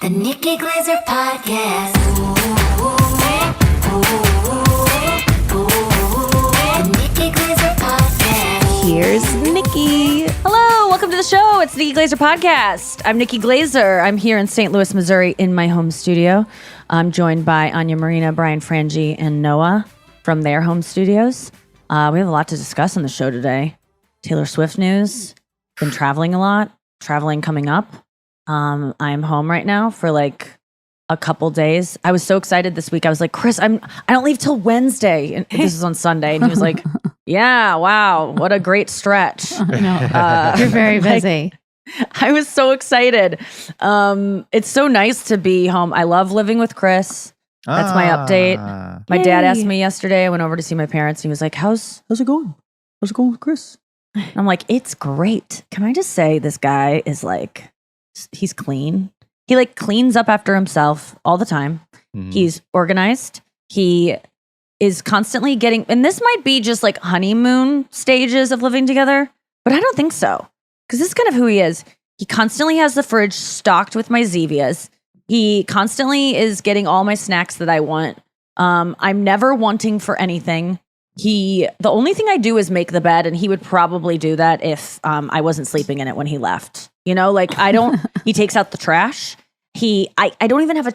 The Nikki Glaser Podcast. The Nikki Glaser Podcast. Here's Nikki. Hello, welcome to the show. It's the Nikki Glaser Podcast. I'm Nikki Glaser. I'm here in St. Louis, Missouri, in my home studio. I'm joined by Anya Marina, Brian Frangie, and Noah from their home studios. We have a lot to discuss on the show today. Taylor Swift news. Been traveling a lot. Traveling coming up. I'm home right now for like a couple days. I was so excited this week. I was like, Chris, I don't leave till Wednesday. And this was on Sunday. And he was like, yeah, wow, what a great stretch. You're very busy. I was so excited. It's so nice to be home. I love living with Chris. That's my update. My dad asked me yesterday. I went over to see my parents. And he was like, how's it going? How's it going with Chris? And I'm like, it's great. Can I just say this guy is like, he's clean. He like cleans up after himself all the time. Mm-hmm. He's organized. He is constantly getting, and this might be just like honeymoon stages of living together, but I don't think so. Because this is kind of who he is. He constantly has the fridge stocked with my Zevias. He constantly is getting all my snacks that I want. I'm never wanting for anything. The only thing I do is make the bed, and he would probably do that if I wasn't sleeping in it when he left. You know, like he takes out the trash. I don't even have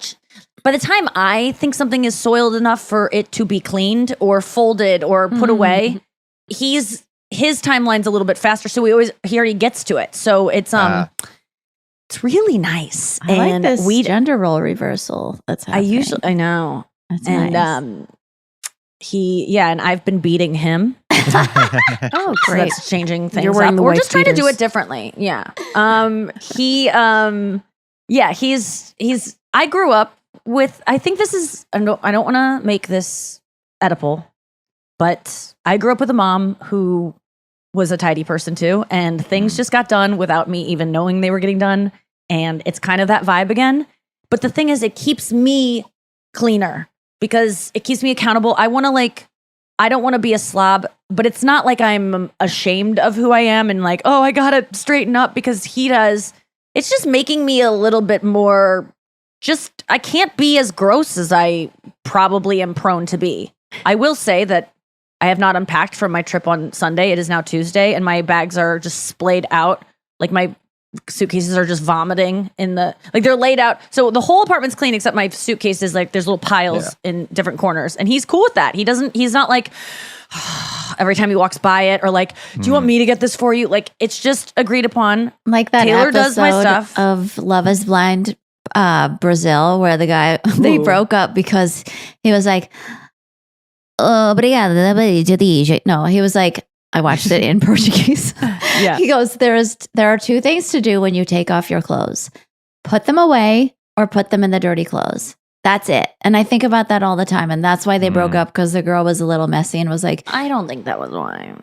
by the time I think something is soiled enough for it to be cleaned or folded or put away, his timeline's a little bit faster. So he already gets to it. So it's really nice. I like this gender role reversal that's happening. I know. That's nice. And I've been beating him. Oh, great. So that's changing things. You're wearing the We're white just trying to do beaters. it differently. Yeah. I grew up with, I think this is, I don't want to make this Oedipal, but I grew up with a mom who was a tidy person too. And things just got done without me even knowing they were getting done. And it's kind of that vibe again. But the thing is, it keeps me cleaner because it keeps me accountable. I don't want to be a slob, but it's not like I'm ashamed of who I am and like, oh, I got to straighten up because he does. It's just making me a little bit more I can't be as gross as I probably am prone to be. I will say that I have not unpacked from my trip on Sunday. It is now Tuesday and my bags are just splayed out. Like my suitcases are just vomiting they're laid out. So the whole apartment's clean except my suitcases. Like there's little piles in different corners and he's cool with that. He's not like every time he walks by it or like, do you want me to get this for you? Like it's just agreed upon. Like that Taylor episode does my stuff. of Love is Blind Brazil where the guy, they broke up because he was like, obrigada. No, he was like, I watched it in Portuguese. Yeah. He goes, there are two things to do when you take off your clothes. Put them away or put them in the dirty clothes. That's it. And I think about that all the time. And that's why they broke up, because the girl was a little messy and was like, I don't think that was why.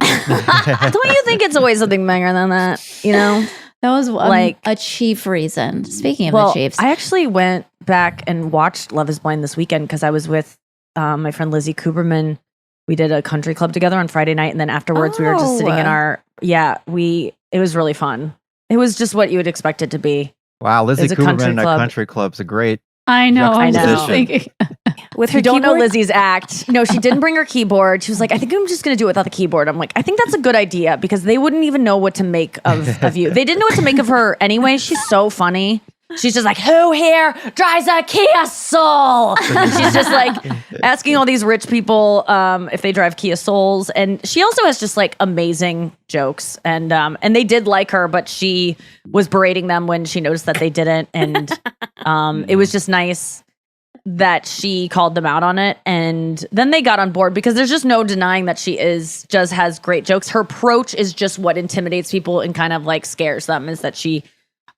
Don't you think it's always something bigger than that? You know? That was like a chief reason. Speaking of the Chiefs. I actually went back and watched Love is Blind this weekend because I was with my friend Lizzy Cooperman. We did a country club together on Friday night. And then afterwards we were just sitting in it was really fun. It was just what you would expect it to be. Wow, Lizzy Cooperman in a club. country club's a great. I know. I was juxtaposition. just thinking. With her don't know Lizzie's act. No, she didn't bring her keyboard. She was like, I think I'm just going to do it without the keyboard. I'm like, I think that's a good idea because they wouldn't even know what to make of you. They didn't know what to make of her anyway. She's so funny. She's just like, who here drives a Kia Soul? And she's just like asking all these rich people if they drive Kia Souls. And she also has just like amazing jokes. And they did like her, but she was berating them when she noticed that they didn't. And it was just nice that she called them out on it. And then they got on board because there's just no denying that she just has great jokes. Her approach is just what intimidates people and kind of like scares them, is that she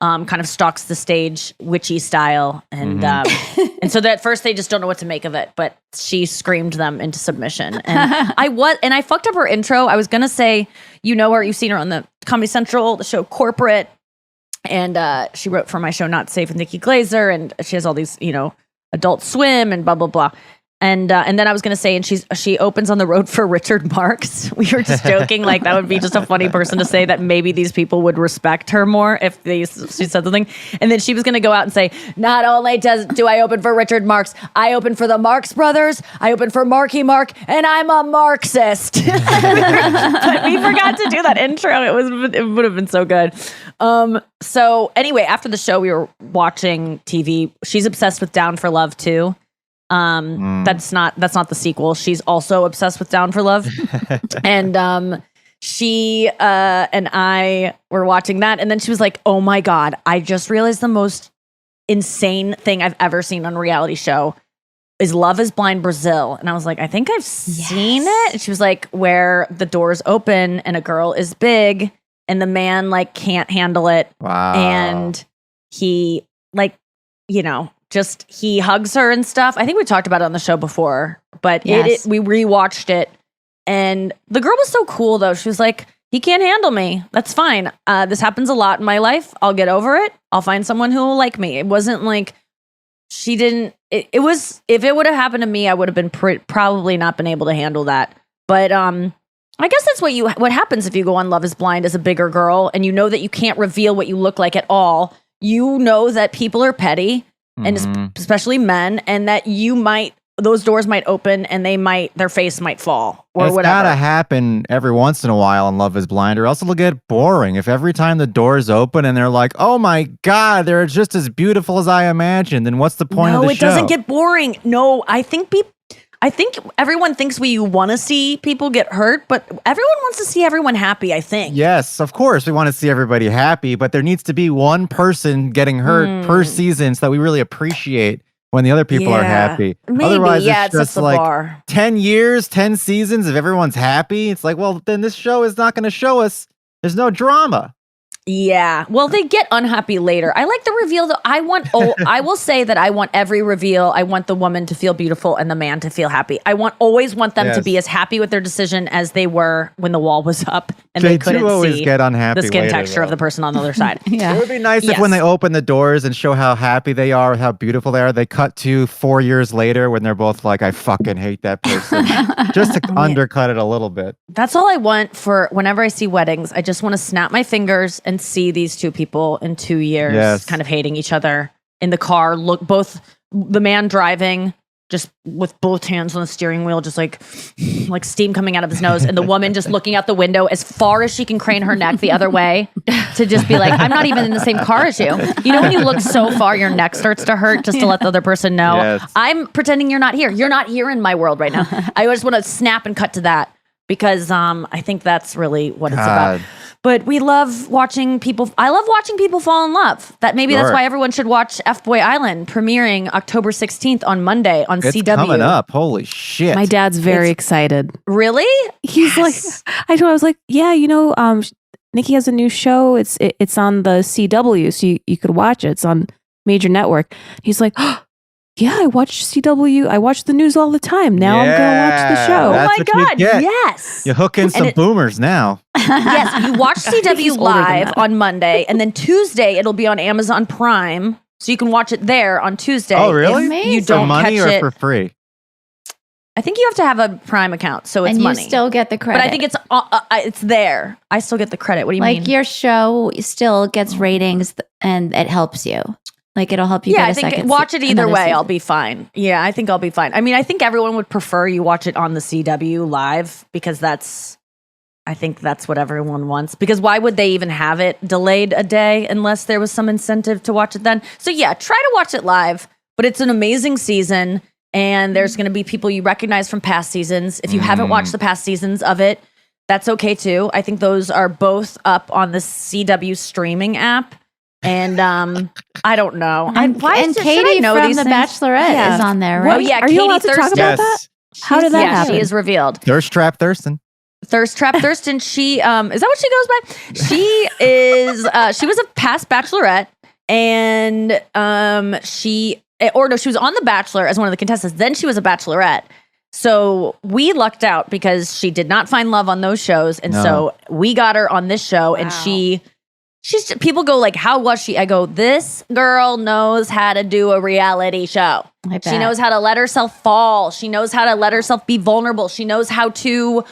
kind of stalks the stage witchy style. And and so that at first they just don't know what to make of it, but she screamed them into submission. And I fucked up her intro. I was going to say, you know her, you've seen her on the Comedy Central, the show Corporate. And she wrote for my show Not Safe with Nikki Glaser. And she has all these, Adult Swim and blah, blah, blah. And then I was gonna say, and she opens on the road for Richard Marx. We were just joking, like that would be just a funny person to say that maybe these people would respect her more if she said something. And then she was gonna go out and say, not only do I open for Richard Marx, I open for the Marx Brothers, I open for Marky Mark, and I'm a Marxist. But we forgot to do that intro. It would have been so good. So anyway, after the show, we were watching TV. She's obsessed with Down for Love too. That's not the sequel. She's also obsessed with Down for Love. And she and I were watching that, and then she was like, oh my God, I just realized the most insane thing I've ever seen on a reality show is Love is Blind Brazil. And I was like, I think I've seen it. And she was like, where the doors open and a girl is big and the man like can't handle it. Wow. And he like, just he hugs her and stuff. I think we talked about it on the show before, but we rewatched it, and the girl was so cool though. She was like, he can't handle me. That's fine. This happens a lot in my life. I'll get over it. I'll find someone who will like me. It wasn't like she didn't. It was, if it would have happened to me, I would have been probably not been able to handle that. But I guess that's what happens if you go on Love is Blind as a bigger girl, and you know that you can't reveal what you look like at all. You know that people are petty. And especially men, and that those doors might open and their face might fall or it's whatever. It's gotta happen every once in a while in Love is Blind, or else it'll get boring. If every time the doors open and they're like, oh my God, they're just as beautiful as I imagined, then what's the point of the show? No, it doesn't get boring. No, I think everyone thinks we want to see people get hurt, but everyone wants to see everyone happy, I think. Yes, of course. We want to see everybody happy, but there needs to be one person getting hurt per season so that we really appreciate when the other people are happy. Maybe, otherwise, it's just the like bar. 10 years, 10 seasons, if everyone's happy, it's like, well, then this show is not going to show us. There's no drama. Yeah. Well, they get unhappy later. I like the reveal though. I will say that I want every reveal. I want the woman to feel beautiful and the man to feel happy. I always want them to be as happy with their decision as they were when the wall was up and they couldn't see get unhappy the skin later, texture of the person on the other side. It would be nice if when they open the doors and show how happy they are, how beautiful they are, they cut to 4 years later when they're both like, I fucking hate that person. Just to undercut it a little bit. That's all I want for whenever I see weddings. I just want to snap my fingers and see these two people in 2 years kind of hating each other in the car. Look, both the man driving just with both hands on the steering wheel, just like steam coming out of his nose, and the woman just looking out the window as far as she can crane her neck the other way to just be like, I'm not even in the same car as you. You know when you look so far your neck starts to hurt just to let the other person know, I'm pretending you're not here. You're not here in my world right now. I just want to snap and cut to that because I think that's really what it's about. But we love watching people. I love watching people fall in love. That's why everyone should watch Fboy Island, premiering October 16th on Monday on CW. It's coming up. Holy shit! My dad's very excited. Really? He's like, I was like, yeah, Nikki has a new show. It's on the CW, so you could watch it. It's on major network. He's like, oh, yeah, I watch CW. I watch the news all the time. Now I'm gonna watch the show. Oh my God! Yes, you hook in some boomers now. Yes, you watch CW live on Monday, and then Tuesday it'll be on Amazon Prime, so you can watch it there on Tuesday. Oh, really? You For don't money catch or it for free? I think you have to have a Prime account, so it's and money. You still get the credit. But I think it's there. I still get the credit. What do you mean? Like your show still gets ratings, and it helps you. Like it'll help you. Yeah, I think watch it either way. I'll be fine. Yeah, I think I'll be fine. I mean, I think everyone would prefer you watch it on the CW live because I think that's what everyone wants. Because why would they even have it delayed a day unless there was some incentive to watch it then? So yeah, try to watch it live. But it's an amazing season, and there's going to be people you recognize from past seasons. If you haven't watched the past seasons of it, that's okay too. I think those are both up on the CW streaming app. And I don't know. And Katie from The Bachelorette is on there, right? Oh yeah, Are Katie you allowed to talk about that? How did that happen? She is revealed. Thirst Trap Thurston. Thirst Trap Thurston. She is that what she goes by? She is. She was a past Bachelorette, and she was on The Bachelor as one of the contestants. Then she was a Bachelorette. So we lucked out because she did not find love on those shows, and so we got her on this show, and people go like, how was she? I go, this girl knows how to do a reality show. I bet. She knows how to let herself fall. She knows how to let herself be vulnerable. She knows how to,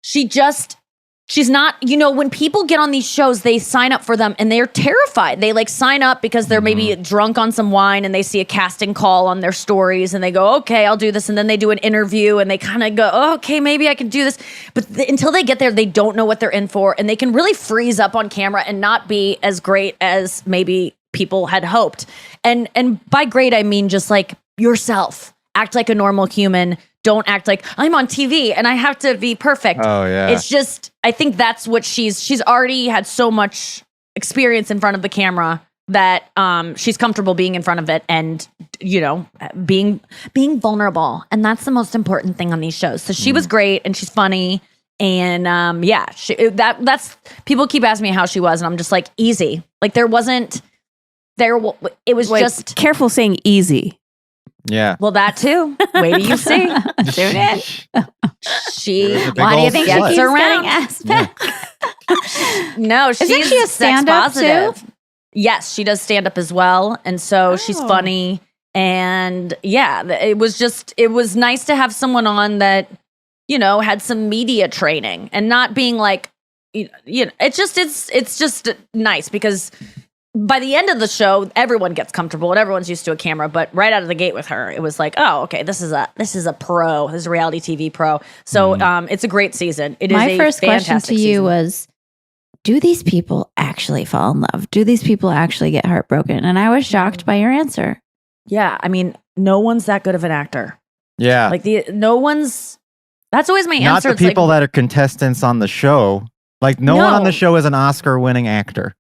she's not, when people get on these shows, they sign up for them and they're terrified. They like sign up because they're maybe drunk on some wine and they see a casting call on their stories and they go, okay, I'll do this. And then they do an interview and they kind of go, oh, okay, maybe I can do this. But until they get there, they don't know what they're in for. And they can really freeze up on camera and not be as great as maybe people had hoped. And by great, I mean just like yourself. Act like a normal human. Don't act like I'm on TV and I have to be perfect. Oh, yeah. It's just, I think that's what she's already had so much experience in front of the camera that she's comfortable being in front of it and, being vulnerable. And that's the most important thing on these shows. So she was great and she's funny. And that's people keep asking me how she was. And I'm just like, easy. Like it was just careful saying easy. Yeah. Well, that too. Wait till you see. Tune in. Why do you think she keeps gets around? getting asked back? No, she's Isn't she a sex stand-up positive. too? Yes, she does stand up as well, and so she's funny. And yeah, it was nice to have someone on that had some media training and not being like, it's just nice because. By the end of the show, everyone gets comfortable and everyone's used to a camera. But right out of the gate with her, it was like, oh, okay, this is a pro. This is a reality TV pro. So it's a great season. It is My a first question fantastic to you season. was, do these people actually fall in love? Do these people actually get heartbroken? And I was shocked by your answer. Yeah, I mean, no one's that good of an actor. Yeah. Like no one's. That's always my Not answer. the people that are contestants on the show. Like no one on the show is an Oscar-winning actor.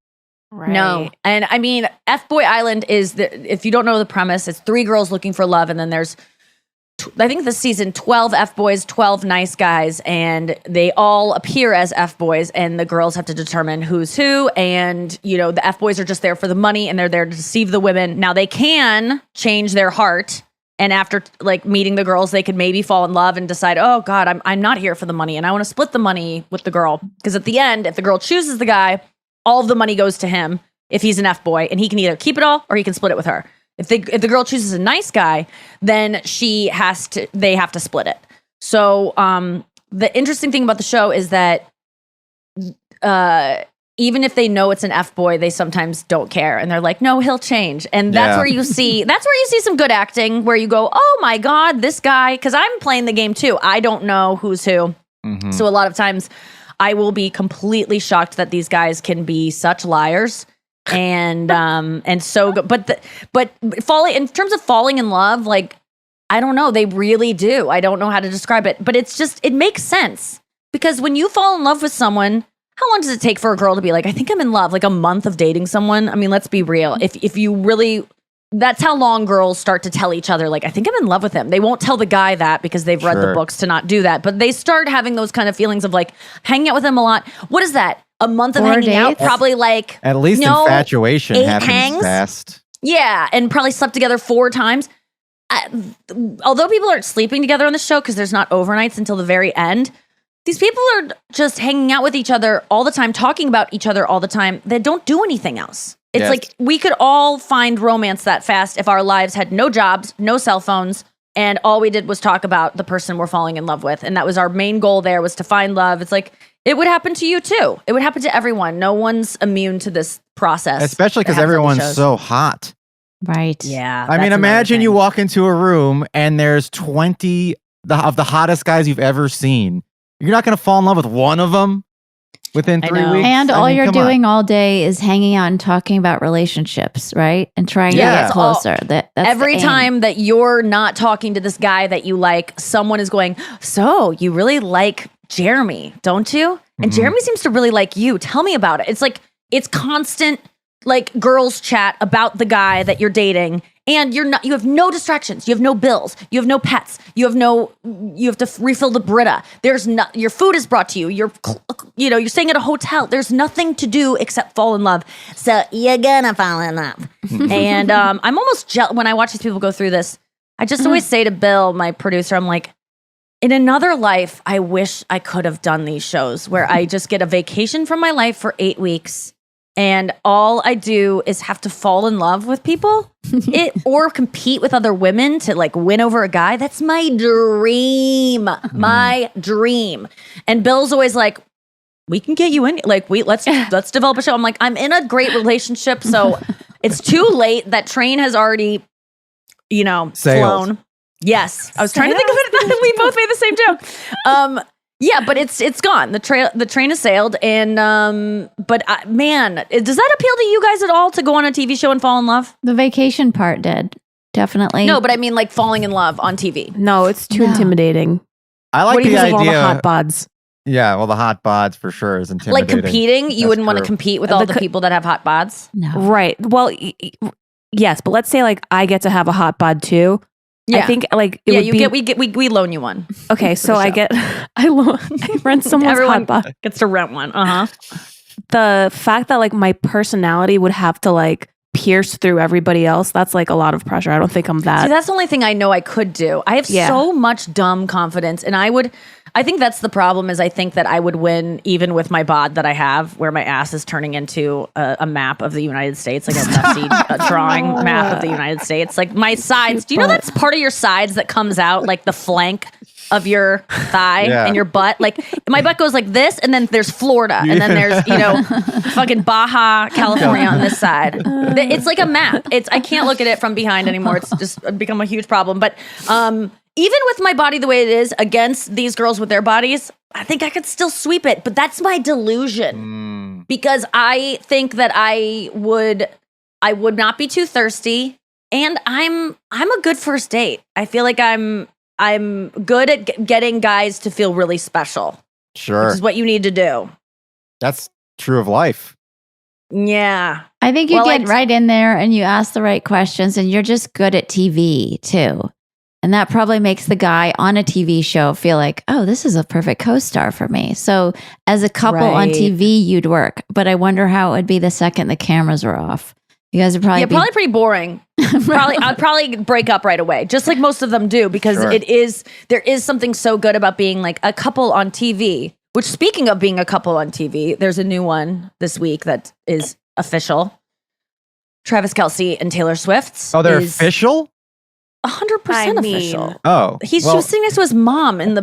Right. No. And I mean, Fboy Island is, if you don't know the premise, it's 3 girls looking for love. And then there's, I think this season, 12 F-boys, 12 nice guys. And they all appear as F-boys. And the girls have to determine who's who. And, the F-boys are just there for the money. And they're there to deceive the women. Now, they can change their heart. And after like meeting the girls, they could maybe fall in love and decide, oh, God, I'm not here for the money. And I want to split the money with the girl. Because at the end, if the girl chooses the guy, all of the money goes to him if he's an F-boy, and he can either keep it all or he can split it with her. If the girl chooses a nice guy, then they have to split it. So the interesting thing about the show is that even if they know it's an F-boy, they sometimes don't care, and they're like, no, he'll change. And that's where you see some good acting, where you go, oh my God, this guy, because I'm playing the game too. I don't know who's who. Mm-hmm. So a lot of times I will be completely shocked that these guys can be such liars and so good. But falling in terms of falling in love, like, I don't know, they really do. I don't know how to describe it, but it makes sense because when you fall in love with someone, how long does it take for a girl to be like, I think I'm in love? Like a month of dating someone? I mean, let's be real. If you really, that's how long girls start to tell each other, like, I think I'm in love with him. They won't tell the guy that because they've read the books to not do that. But they start having those kind of feelings of like hanging out with him a lot. What is that? A month of 4 hanging out? dates? Probably like At least infatuation 8 happens hangs? fast. Yeah, and probably slept together 4 times. Although people aren't sleeping together on the show because there's not overnights until the very end, these people are just hanging out with each other all the time, talking about each other all the time. They don't do anything else. It's like we could all find romance that fast if our lives had no jobs, no cell phones, and all we did was talk about the person we're falling in love with. And that was our main goal there, was to find love. It's like, it would happen to you too. It would happen to everyone. No one's immune to this process. Especially because everyone's so hot. Right. Yeah. I mean, imagine you walk into a room and there's 20 of the hottest guys you've ever seen. You're not going to fall in love with one of them within 3 weeks. And all you're doing all day is hanging out and talking about relationships, right? And trying to get closer. That's every time that you're not talking to this guy that you like, someone is going, so you really like Jeremy, don't you? And Jeremy seems to really like you. Tell me about it. It's like, it's constant, like, girls chat about the guy that you're dating. And you have no distractions. You have no bills. You have no pets. You have to refill the Brita. Your food is brought to you. You're staying at a hotel. There's nothing to do except fall in love. So you're gonna fall in love. And I'm almost jealous when I watch these people go through this. I just always say to Bill, my producer, I'm like, in another life, I wish I could have done these shows where I just get a vacation from my life for 8 weeks and all I do is have to fall in love with people or compete with other women to like win over a guy. That's my dream. My dream. And Bill's always like, we can get you in. Like, let's develop a show. I'm like, I'm in a great relationship, so it's too late. That train has already, Sailed. flown. Yes, I was trying to think of it. We both made the same joke. Yeah, but it's gone. The train has sailed, and but man, does that appeal to you guys at all to go on a TV show and fall in love? The vacation part did. Definitely. No, but I mean like falling in love on TV. No, it's too intimidating. I like What do you the think All the idea. hot bods. Yeah, well, the hot bods for sure is Like intimidating. competing, you That's wouldn't want to true. compete with all the people that have hot bods. No. Right. Well, yes, but let's say like I get to have a hot bod too. I think like it would we loan you one. Okay, so the I show. get I rent someone's Everyone hot bod. gets to rent one. The fact that like my personality would have to like pierce through everybody else, that's like a lot of pressure. I don't think I'm that. See, that's the only thing I know I could do. I have so much dumb confidence, and I think that's the problem. Is I think that I would win even with my bod that I have, where my ass is turning into a map of the United States, like a messy drawing map of the United States. Like my sides. Do you know that's part of your sides that comes out, like the flank of your thigh and your butt? Like my butt goes like this, and then there's Florida, and then there's fucking Baja California on this side. It's like a map. I can't look at it from behind anymore. It's just become a huge problem. But even with my body the way it is against these girls with their bodies, I think I could still sweep it. But that's my delusion because I think that I would not be too thirsty, and I'm a good first date. I feel like I'm good at getting guys to feel really special. Sure. Which is what you need to do. That's true of life. Yeah. I think you Well, get right in there and you ask the right questions, and you're just good at TV too. And that probably makes the guy on a TV show feel like, oh, this is a perfect co-star for me. So as a couple on Right. TV, you'd work. But I wonder how it would be the second the cameras were off. You guys would probably be Probably pretty boring. I'd probably break up right away, just like most of them do, because Sure. there is something so good about being like a couple on TV. Which, speaking of being a couple on TV, there's a new one this week that is official. Travis Kelce and Taylor Swift's. Oh, they're is official? 100% I mean- official. Oh. She well, was sitting next to his mom in the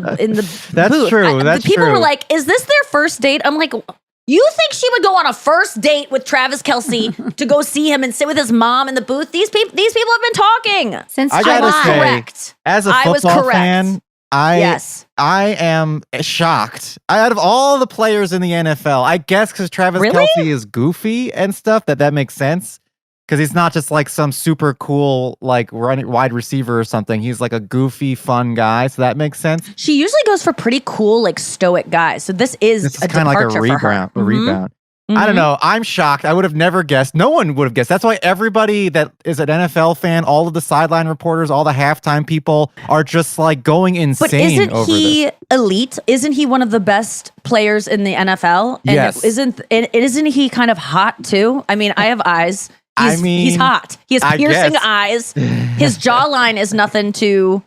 That's booth. true. That's people true. were like, "Is this their first date?" I'm like, "You think she would go on a first date with Travis Kelce to go see him and sit with his mom in the booth? These people have been talking." since I I gotta was July. say, correct. as a I was football correct. fan, Yes. I am shocked. Out of all the players in the NFL, I guess because Travis Really? Kelce is goofy and stuff, that makes sense. Because he's not just like some super cool like wide receiver or something. He's like a goofy, fun guy. So that makes sense. She usually goes for pretty cool, like stoic guys. So this is This is a kind of like a departure for her. rebound. A Mhm. rebound. I don't know. I'm shocked. I would have never guessed. No one would have guessed. That's why everybody that is an NFL fan, all of the sideline reporters, all the halftime people are just like going But insane isn't over he this. elite? Isn't he one of the best players in the NFL? And Yes. isn't he kind of hot too? I mean, I have eyes. He's mean, hot. He has I piercing guess. eyes. His jawline is nothing to,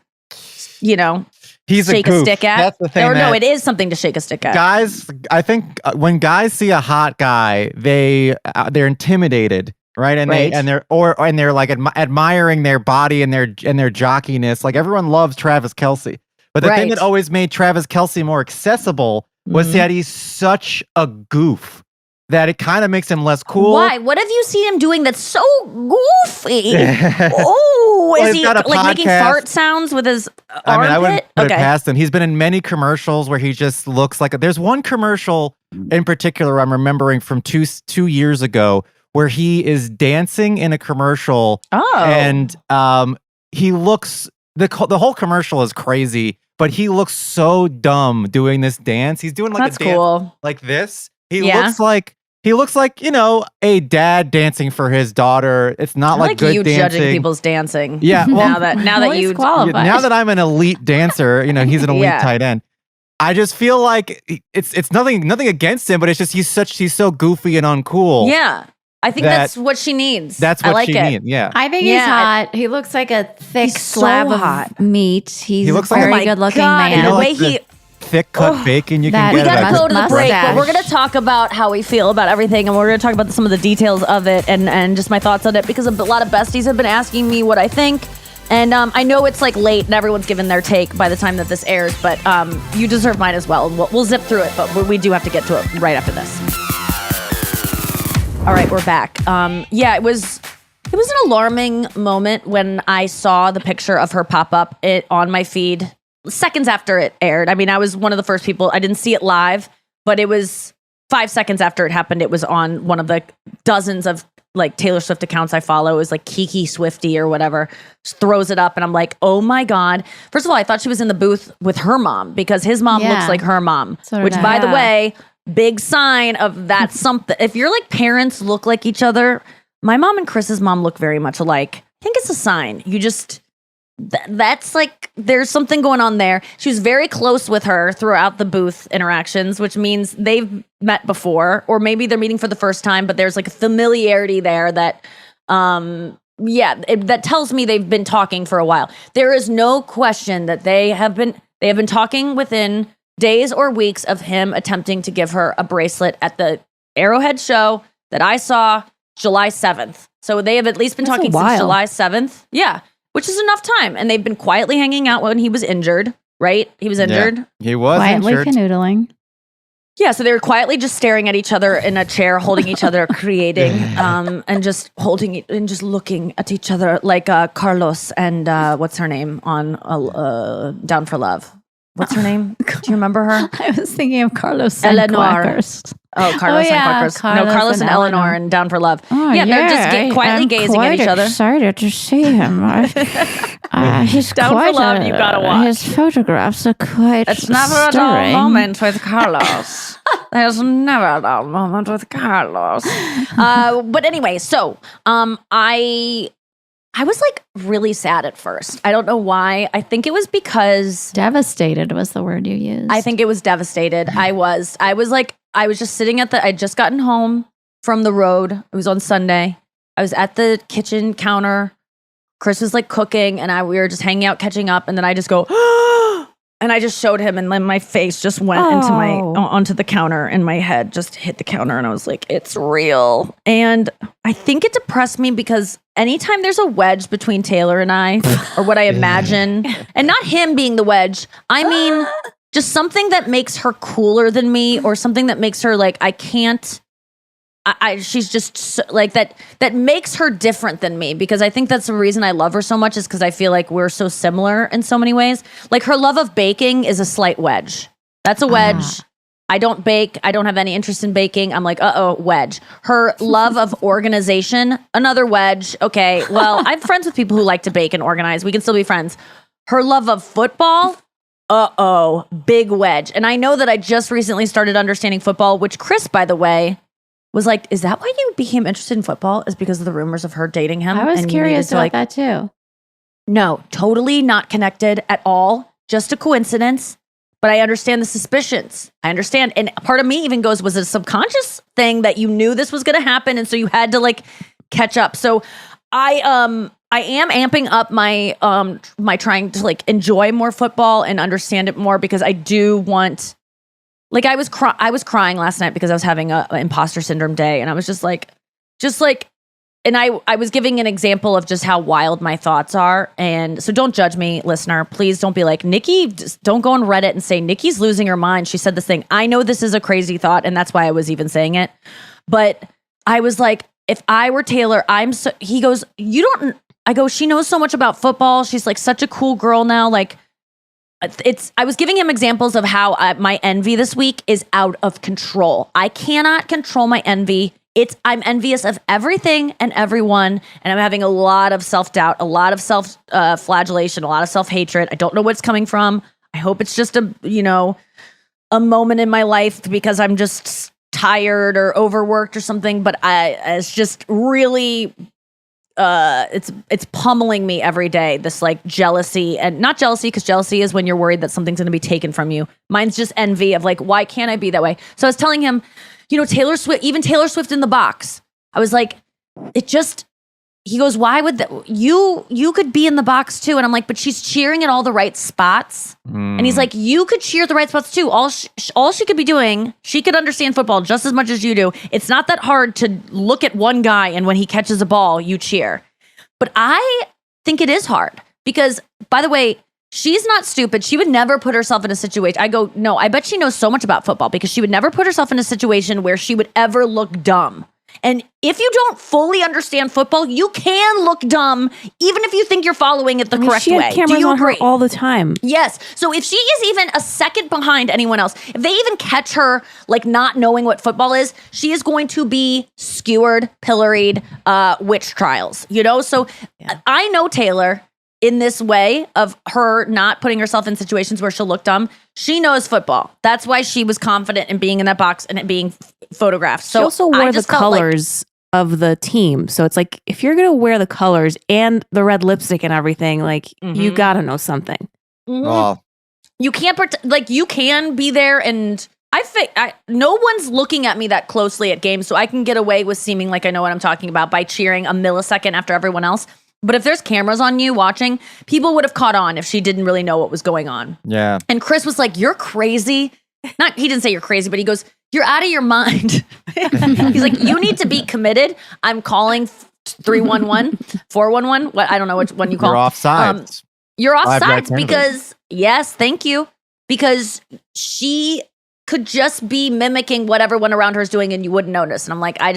He's shake a a goof. stick at. That's the thing. Or no, that it is something to shake a stick at. guys, I think when guys see a hot guy, they're intimidated, right? And Right. they're like admiring their body and their jockiness. Like everyone loves Travis Kelce, but the thing Right. that always made Travis Kelce more accessible was Mhm. that he's such a goof that it kind of makes him less cool. Why? What have you seen him doing that's so goofy? Oh, Well, is he's he got a like making podcast. fart sounds with his I mean, I wouldn't armpit? put it past him. He's been in many commercials where he just looks like there's one commercial in particular I'm remembering from two years ago where he is dancing in a commercial Oh. and he looks the whole commercial is crazy, but he looks so dumb doing this dance. He's doing like That's a dance cool. like this. He Yeah. looks like a dad dancing for his daughter. It's not I like like good you dancing. judging people's dancing. Yeah, well, now that Well, you he's qualified. now that I'm an elite dancer, he's an elite Yeah. tight end. I just feel like it's nothing against him, but it's just he's so goofy and uncool. Yeah. I think That- that's what she needs. That's I what like she it. needs. Yeah. I think he's Yeah. hot. He looks like a thick He's so slab hot. of meat. He's He looks a like very Oh my good looking God, man. the like way he thick cut bacon you that- can We get. gotta at go to the break, but mustache. we're gonna talk about how we feel about everything, and we're gonna talk about some of the details of it and just my thoughts on it, because a lot of besties have been asking me what I think. And I know it's like late and everyone's given their take by the time that this airs, but you deserve mine as well. And we'll zip through it, but we do have to get to it right after this. All right, we're back. Yeah, it was an alarming moment when I saw the picture of her pop up on my feed seconds after it aired. I mean, I was one of the first people. I didn't see it live, but it was 5 seconds after it happened. It was on one of the dozens of like Taylor Swift accounts I follow. It was like Kiki Swifty or whatever. Just throws it up and I'm like, oh my God. First of all, I thought she was in the booth with her mom because his mom Yeah. looks like her mom, So did which I. by the Yeah. way, big sign of that something. If your like parents look like each other, my mom and Chris's mom look very much alike. I think it's a sign. You just, that's like, there's something going on there. She was very close with her throughout the booth interactions, which means they've met before, or maybe they're meeting for the first time, but there's like a familiarity there that, that tells me they've been talking for a while. There is no question that they have been talking within days or weeks of him attempting to give her a bracelet at the Arrowhead show that I saw July 7th. So they have at least been That's a talking since while. July 7th. Yeah, which is enough time. And they've been quietly hanging out when he was injured, right? He was injured. Yeah, he was Quietly injured. canoodling. Yeah, so they were quietly just staring at each other in a chair, holding each other, creating, and just holding and just looking at each other like Carlos and what's her name on Down for Love? What's her name? Do you remember her? I was thinking of Carlos Eleanor. Sanquakers. Oh, Carlos Oh, yeah, and Quackers. Carlos No, Carlos and and Eleanor Eleanor. and Down for Love. Oh, yeah, they're just quietly gazing at each other. Excited to see him. He's Down for Love, you gotta watch. His photographs are quite It's never a dull stirring. moment with Carlos. There's never a dull moment with Carlos. But anyway, so I was like really sad at first. I don't know why. I think it was because Devastated was the word you used. I think it was devastated. I was just sitting I'd just gotten home from the road. It was on Sunday. I was at the kitchen counter. Chris was like cooking and we were just hanging out, catching up. And then I just go, and I just showed him. And then my face just went onto the counter and my head just hit the counter. And I was like, it's real. And I think it depressed me because anytime there's a wedge between Taylor and I, or what I imagine, and not him being the wedge, I mean, just something that makes her cooler than me, or something that makes her like, she's just so, like that makes her different than me, because I think that's the reason I love her so much, is because I feel like we're so similar in so many ways. Like her love of baking is a slight wedge. That's a wedge. I don't bake. I don't have any interest in baking. I'm like, wedge. Her love of organization, another wedge. Okay, well, I'm friends with people who like to bake and organize. We can still be friends. Her love of football, big wedge. And I know that I just recently started understanding football, which Chris, by the way, was like, is that why you became interested in football? Is because of the rumors of her dating him? I was and you curious needed to, about that too. No, totally not connected at all. Just a coincidence. But I understand the suspicions. I understand. And part of me even goes, was it a subconscious thing that you knew this was going to happen? And so you had to like catch up. So I am amping up my my trying to like enjoy more football and understand it more, because I do want, like I was crying last night because I was having a imposter syndrome day. And I was just like, and I was giving an example of just how wild my thoughts are. And so don't judge me, listener. Please don't be like, Nikki, just don't go on Reddit and say, Nikki's losing her mind. She said this thing. I know this is a crazy thought, and that's why I was even saying it. But I was like, if I were Taylor, he goes, I go, she knows so much about football. She's like such a cool girl now. Like, I was giving him examples of how my envy this week is out of control. I cannot control my envy. I'm envious of everything and everyone, and I'm having a lot of self-doubt, a lot of self-flagellation, a lot of self-hatred. I don't know where it's coming from. I hope it's just a moment in my life because I'm just tired or overworked or something, but it's just really it's pummeling me every day, this like jealousy, and not jealousy, because jealousy is when you're worried that something's going to be taken from you. Mine's just envy of like, why can't I be that way? So I was telling him, Taylor Swift, even Taylor Swift in the box, I was like, he goes, why would you could be in the box too? And I'm like, but she's cheering at all the right spots. And he's like, you could cheer at the right spots too. All she could be doing, she could understand football just as much as you do. It's not that hard to look at one guy and when he catches a ball, you cheer. But I think it is hard because, by the way, she's not stupid. She would never put herself in a situation. I go, no, I bet she knows so much about football because she would never put herself in a situation where she would ever look dumb. And if you don't fully understand football, you can look dumb, even if you think you're following it the correct she way. had cameras Do you on her agree? all the time. Yes. So if she is even a second behind anyone else, if they even catch her like not knowing what football is, she is going to be skewered, pilloried, witch trials. You know. So I know Taylor in this way of her not putting herself in situations where she'll look dumb. She knows football. That's why she was confident in being in that box and it being photographed. So She also wore the colors of the team. So it's like, if you're going to wear the colors and the red lipstick and everything, like you got to know something. Oh, You can't like you can be there and no one's looking at me that closely at games, so I can get away with seeming like I know what I'm talking about by cheering a millisecond after everyone else. But if there's cameras on you watching, people would have caught on if she didn't really know what was going on. yeah. And Chris was like, "You're crazy." He didn't say you're crazy, but he goes, "You're out of your mind." He's like, "You need to be committed." I'm calling 311, 411. What I don't know which one you call. You're offside. You're Live offsides right because yes, thank you. Because she could just be mimicking what everyone around her is doing and you wouldn't notice. And I'm like, I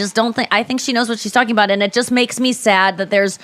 think she knows what she's talking about. And it just makes me sad that there's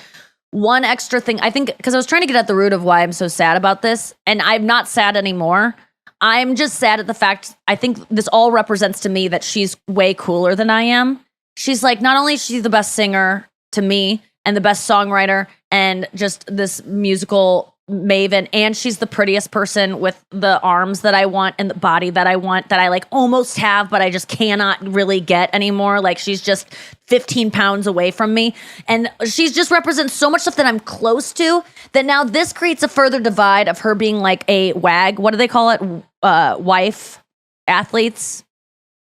one extra thing. I think because I was trying to get at the root of why I'm so sad about this. And I'm not sad anymore. I'm just sad at the fact, I think this all represents to me that she's way cooler than I am. She's like, not only is she the best singer to me and the best songwriter and just this musical maven, and she's the prettiest person with the arms that I want and the body that I want, that I like almost have, but I just cannot really get anymore. Like she's just 15 pounds away from me. And she's just represents so much stuff that I'm close to that now this creates a further divide of her being like a wag. What do they call it? Wife athletes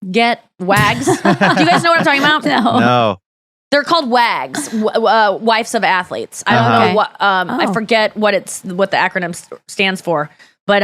get wags. Do you guys know what I'm talking about? No. They're called wags, wives of athletes. I don't know what. I forget what the acronym stands for, but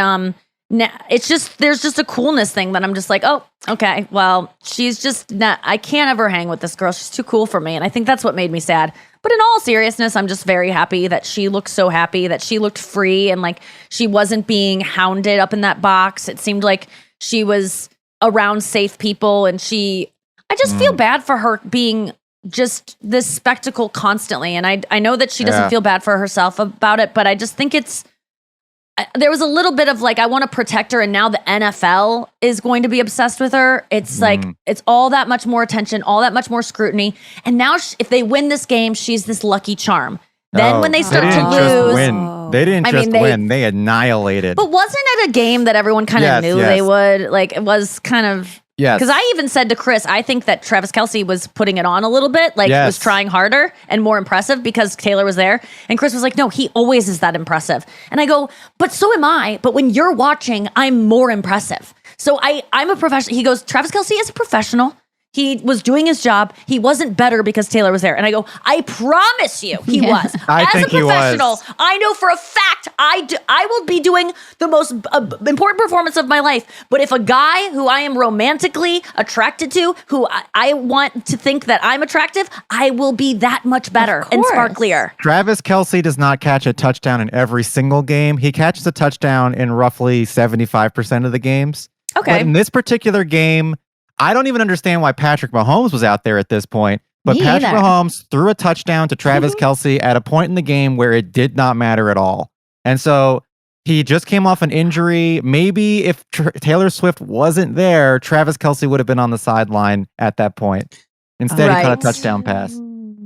it's just there's just a coolness thing that I'm just like, oh, okay. Well, she's just not. I can't ever hang with this girl. She's too cool for me, and I think that's what made me sad. But in all seriousness, I'm just very happy that she looked so happy, that she looked free, and like she wasn't being hounded up in that box. It seemed like she was around safe people, and I just feel bad for her being just this spectacle constantly. And I know that she doesn't feel bad for herself about it, but I just think there was a little bit of like, I want to protect her. And now the NFL is going to be obsessed with her. It's like, it's all that much more attention, all that much more scrutiny. And now if they win this game, she's this lucky charm. Then when they start to lose, they didn't just win. They annihilated. But wasn't it a game that everyone kind of knew they would? Like it was kind of. Yes. Because I even said to Chris, I think that Travis Kelce was putting it on a little bit, like was trying harder and more impressive because Taylor was there. And Chris was like, no, he always is that impressive. And I go, but so am I. But when you're watching, I'm more impressive. So I'm a professional. He goes, Travis Kelce is a professional. He was doing his job. He wasn't better because Taylor was there. And I go, I promise you he was. As a professional, I know for a fact I will be doing the most important performance of my life. But if a guy who I am romantically attracted to, who I want to think that I'm attractive, I will be that much better and sparklier. Travis Kelce does not catch a touchdown in every single game. He catches a touchdown in roughly 75% of the games. Okay. But in this particular game, I don't even understand why Patrick Mahomes was out there at this point, but Patrick Mahomes threw a touchdown to Travis Kelce at a point in the game where it did not matter at all. And so he just came off an injury. Maybe if Taylor Swift wasn't there, Travis Kelce would have been on the sideline at that point. Instead, he caught a touchdown pass.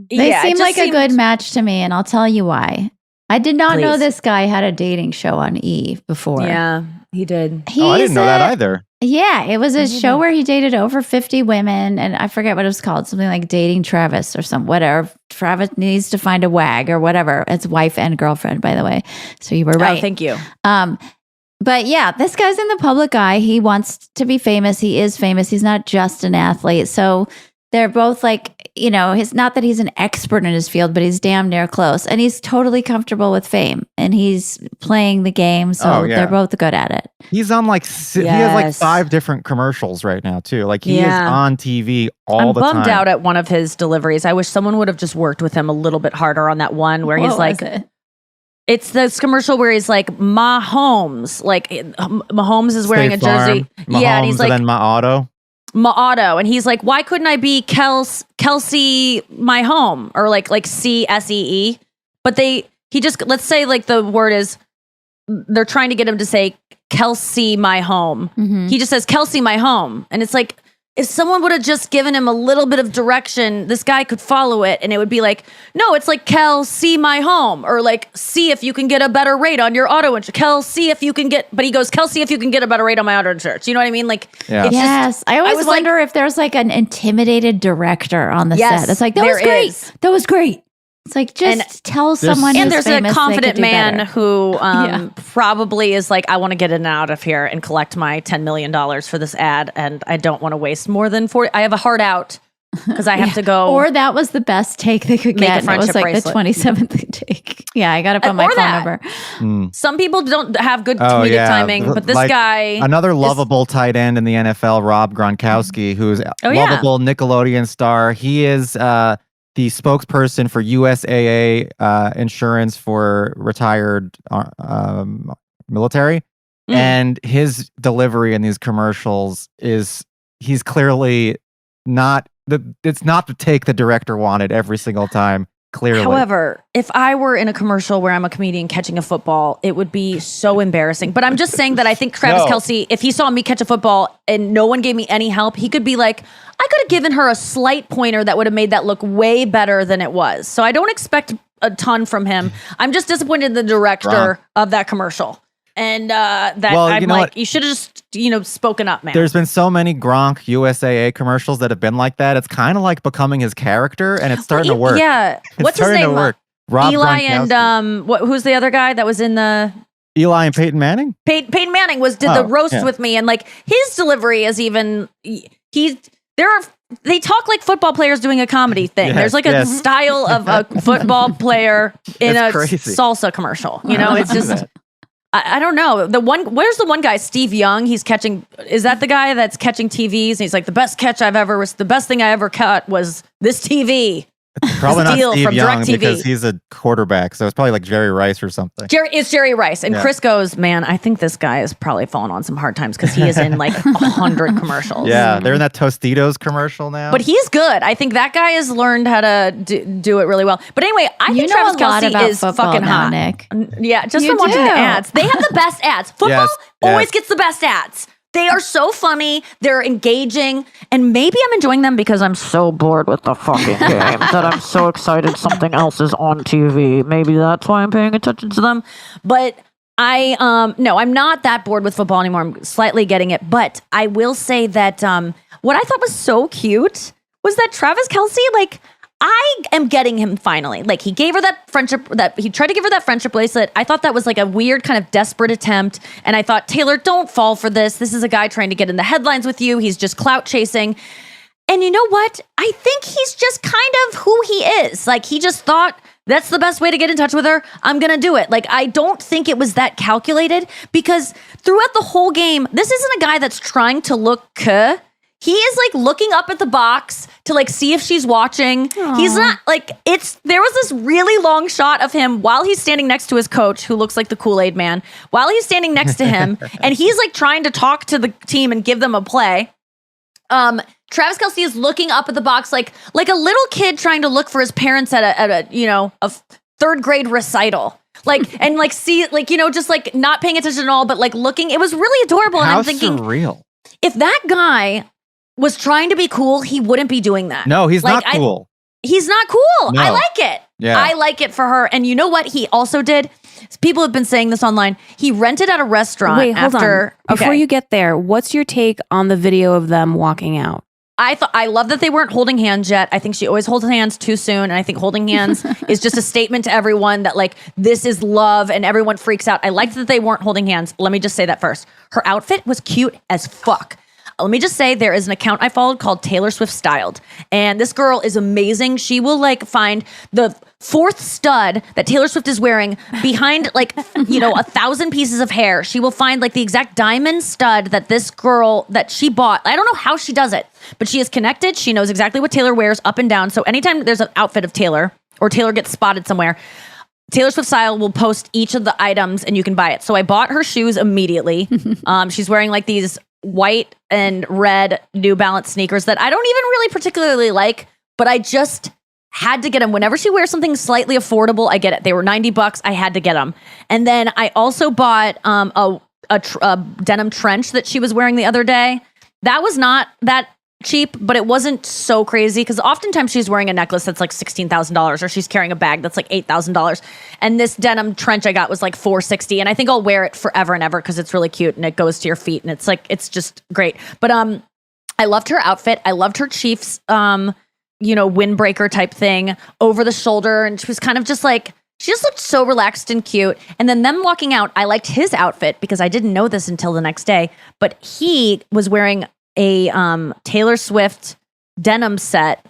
They seem like a good match to me, and I'll tell you why. I did not know this guy had a dating show on E! before. Yeah, he did. I didn't know that either. Yeah, it was a show where he dated over 50 women, and I forget what it was called, something like Dating Travis or something, whatever. Travis needs to find a wag or whatever. It's wife and girlfriend, by the way. So you were right. Oh, thank you. But yeah, this guy's in the public eye. He wants to be famous. He is famous. He's not just an athlete. So they're both like, he's not that he's an expert in his field, but he's damn near close. And he's totally comfortable with fame and he's playing the game. So they're both good at it. He's on he has like 5 different commercials right now too. Like he is on TV all the time. I'm bummed out at one of his deliveries. I wish someone would have just worked with him a little bit harder on that one where he's like, it's this commercial where he's like, Mahomes. Like Mahomes is wearing State a jersey. Farm, And he's like, and then my auto. And he's like, why couldn't I be Kelce my home, or like CSEE? But let's say like the word is, they're trying to get him to say Kelce my home. Mm-hmm. He just says Kelce my home, and it's like, if someone would have just given him a little bit of direction, this guy could follow it, and it would be like, no, it's like Kelce my home, or like, see if you can get a better rate on your auto insurance. Kelce if you can get, but he goes, Kelce if you can get a better rate on my auto insurance. You know what I mean? Like, it's yes. I always wonder if there's like an intimidated director on the set. It's like, that was great. That was great. It's like, just tell someone. And who's there's famous a confident they could do man better. who probably is like, I want to get in and out of here and collect my $10 million for this ad. And I don't want to waste more than 40. I have a heart out because I have to go. Or that was the best take they could Make get. a And it was like friendship the 27th take. Yeah, I got to put my phone number. Some people don't have good comedic timing, but this guy. Another lovable tight end in the NFL, Rob Gronkowski, who's a lovable Nickelodeon star. He is the spokesperson for USAA insurance for retired military. And his delivery in these commercials he's clearly it's not the take the director wanted every single time. Clearly. However, if I were in a commercial where I'm a comedian catching a football, it would be so embarrassing. But I'm just saying that I think Travis Kelce, if he saw me catch a football and no one gave me any help, he could be like, I could have given her a slight pointer that would have made that look way better than it was. So I don't expect a ton from him. I'm just disappointed in the director of that commercial. And you should have just, spoken up, man. There's been so many Gronk USAA commercials that have been like that. It's kind of like becoming his character, and it's starting to work. Yeah. What's his name? Rob Eli Gronkowski. and who's the other guy that was in the Eli and Peyton Manning? Peyton Manning did the roast with me, and like his delivery is even they talk like football players doing a comedy thing. Yes, There's like a style of a football player in a crazy. salsa commercial. It's just I don't know. Where's the one guy, Steve Young? He's catching. Is that the guy that's catching TVs? And he's like, the best catch I've ever was the best thing I ever caught was this TV. Probably not deal Steve from Young DirecTV. because he's a quarterback, so it's probably like Jerry Rice or something. It's Jerry Rice. And Chris goes, man, I think this guy is probably fallen on some hard times because he is in like 100 commercials. Yeah, they're in that Tostitos commercial now. But he's good. I think that guy has learned how to do it really well. But anyway, I think Travis Kelce is fucking now, hot. Nick. Yeah, just You from watching do. the ads. They have the best ads. Football always gets the best ads. They are so funny. They're engaging. And maybe I'm enjoying them because I'm so bored with the fucking game that I'm so excited something else is on TV. Maybe that's why I'm paying attention to them. But I'm not that bored with football anymore. I'm slightly getting it. But I will say that what I thought was so cute was that Travis Kelce, like, I am getting him finally. Like, he gave her that friendship, he tried to give her that friendship bracelet. I thought that was like a weird kind of desperate attempt. And I thought, Taylor, don't fall for this. This is a guy trying to get in the headlines with you. He's just clout chasing. And you know what? I think he's just kind of who he is. Like, he just thought that's the best way to get in touch with her. I'm going to do it. Like, I don't think it was that calculated because throughout the whole game, this isn't a guy that's trying to look He is like looking up at the box to like see if she's watching. Aww. He's not like there was this really long shot of him while he's standing next to his coach who looks like the Kool-Aid man, while he's standing next to him and he's like trying to talk to the team and give them a play. Travis Kelce is looking up at the box like a little kid trying to look for his parents at a third grade recital. Like, and like, see, like, just like not paying attention at all, but like looking, it was really adorable. And I'm thinking, surreal. If that guy was trying to be cool, he wouldn't be doing that. No, he's not cool. He's not cool. No. I like it. Yeah. I like it for her. And you know what he also did? People have been saying this online. He rented out a restaurant. Wait, hold on. Before you get there, what's your take on the video of them walking out? I love that they weren't holding hands yet. I think she always holds hands too soon. And I think holding hands is just a statement to everyone that like, this is love and everyone freaks out. I liked that they weren't holding hands. Let me just say that first. Her outfit was cute as fuck. let me just say there is an account I followed called Taylor Swift Styled. And this girl is amazing. She will like find the fourth stud that Taylor Swift is wearing behind like, 1,000 pieces of hair. She will find like the exact diamond stud that this girl that she bought. I don't know how she does it, but she is connected. She knows exactly what Taylor wears up and down. So anytime there's an outfit of Taylor or Taylor gets spotted somewhere, Taylor Swift Style will post each of the items and you can buy it. So I bought her shoes immediately. She's wearing like these white and red New Balance sneakers that I don't even really particularly like, but I just had to get them. Whenever she wears something slightly affordable, I get it. They were $90. I had to get them. And then I also bought a denim trench that she was wearing the other day. That was not that cheap, but it wasn't so crazy because oftentimes she's wearing a necklace that's like $16,000 or she's carrying a bag that's like $8,000. And this denim trench I got was like $460, and I think I'll wear it forever and ever because it's really cute and it goes to your feet and it's just great. But I loved her outfit. I loved her Chiefs windbreaker type thing over the shoulder, and she was kind of just like, she just looked so relaxed and cute. And then them walking out, I liked his outfit because I didn't know this until the next day, but he was wearing a Taylor Swift denim set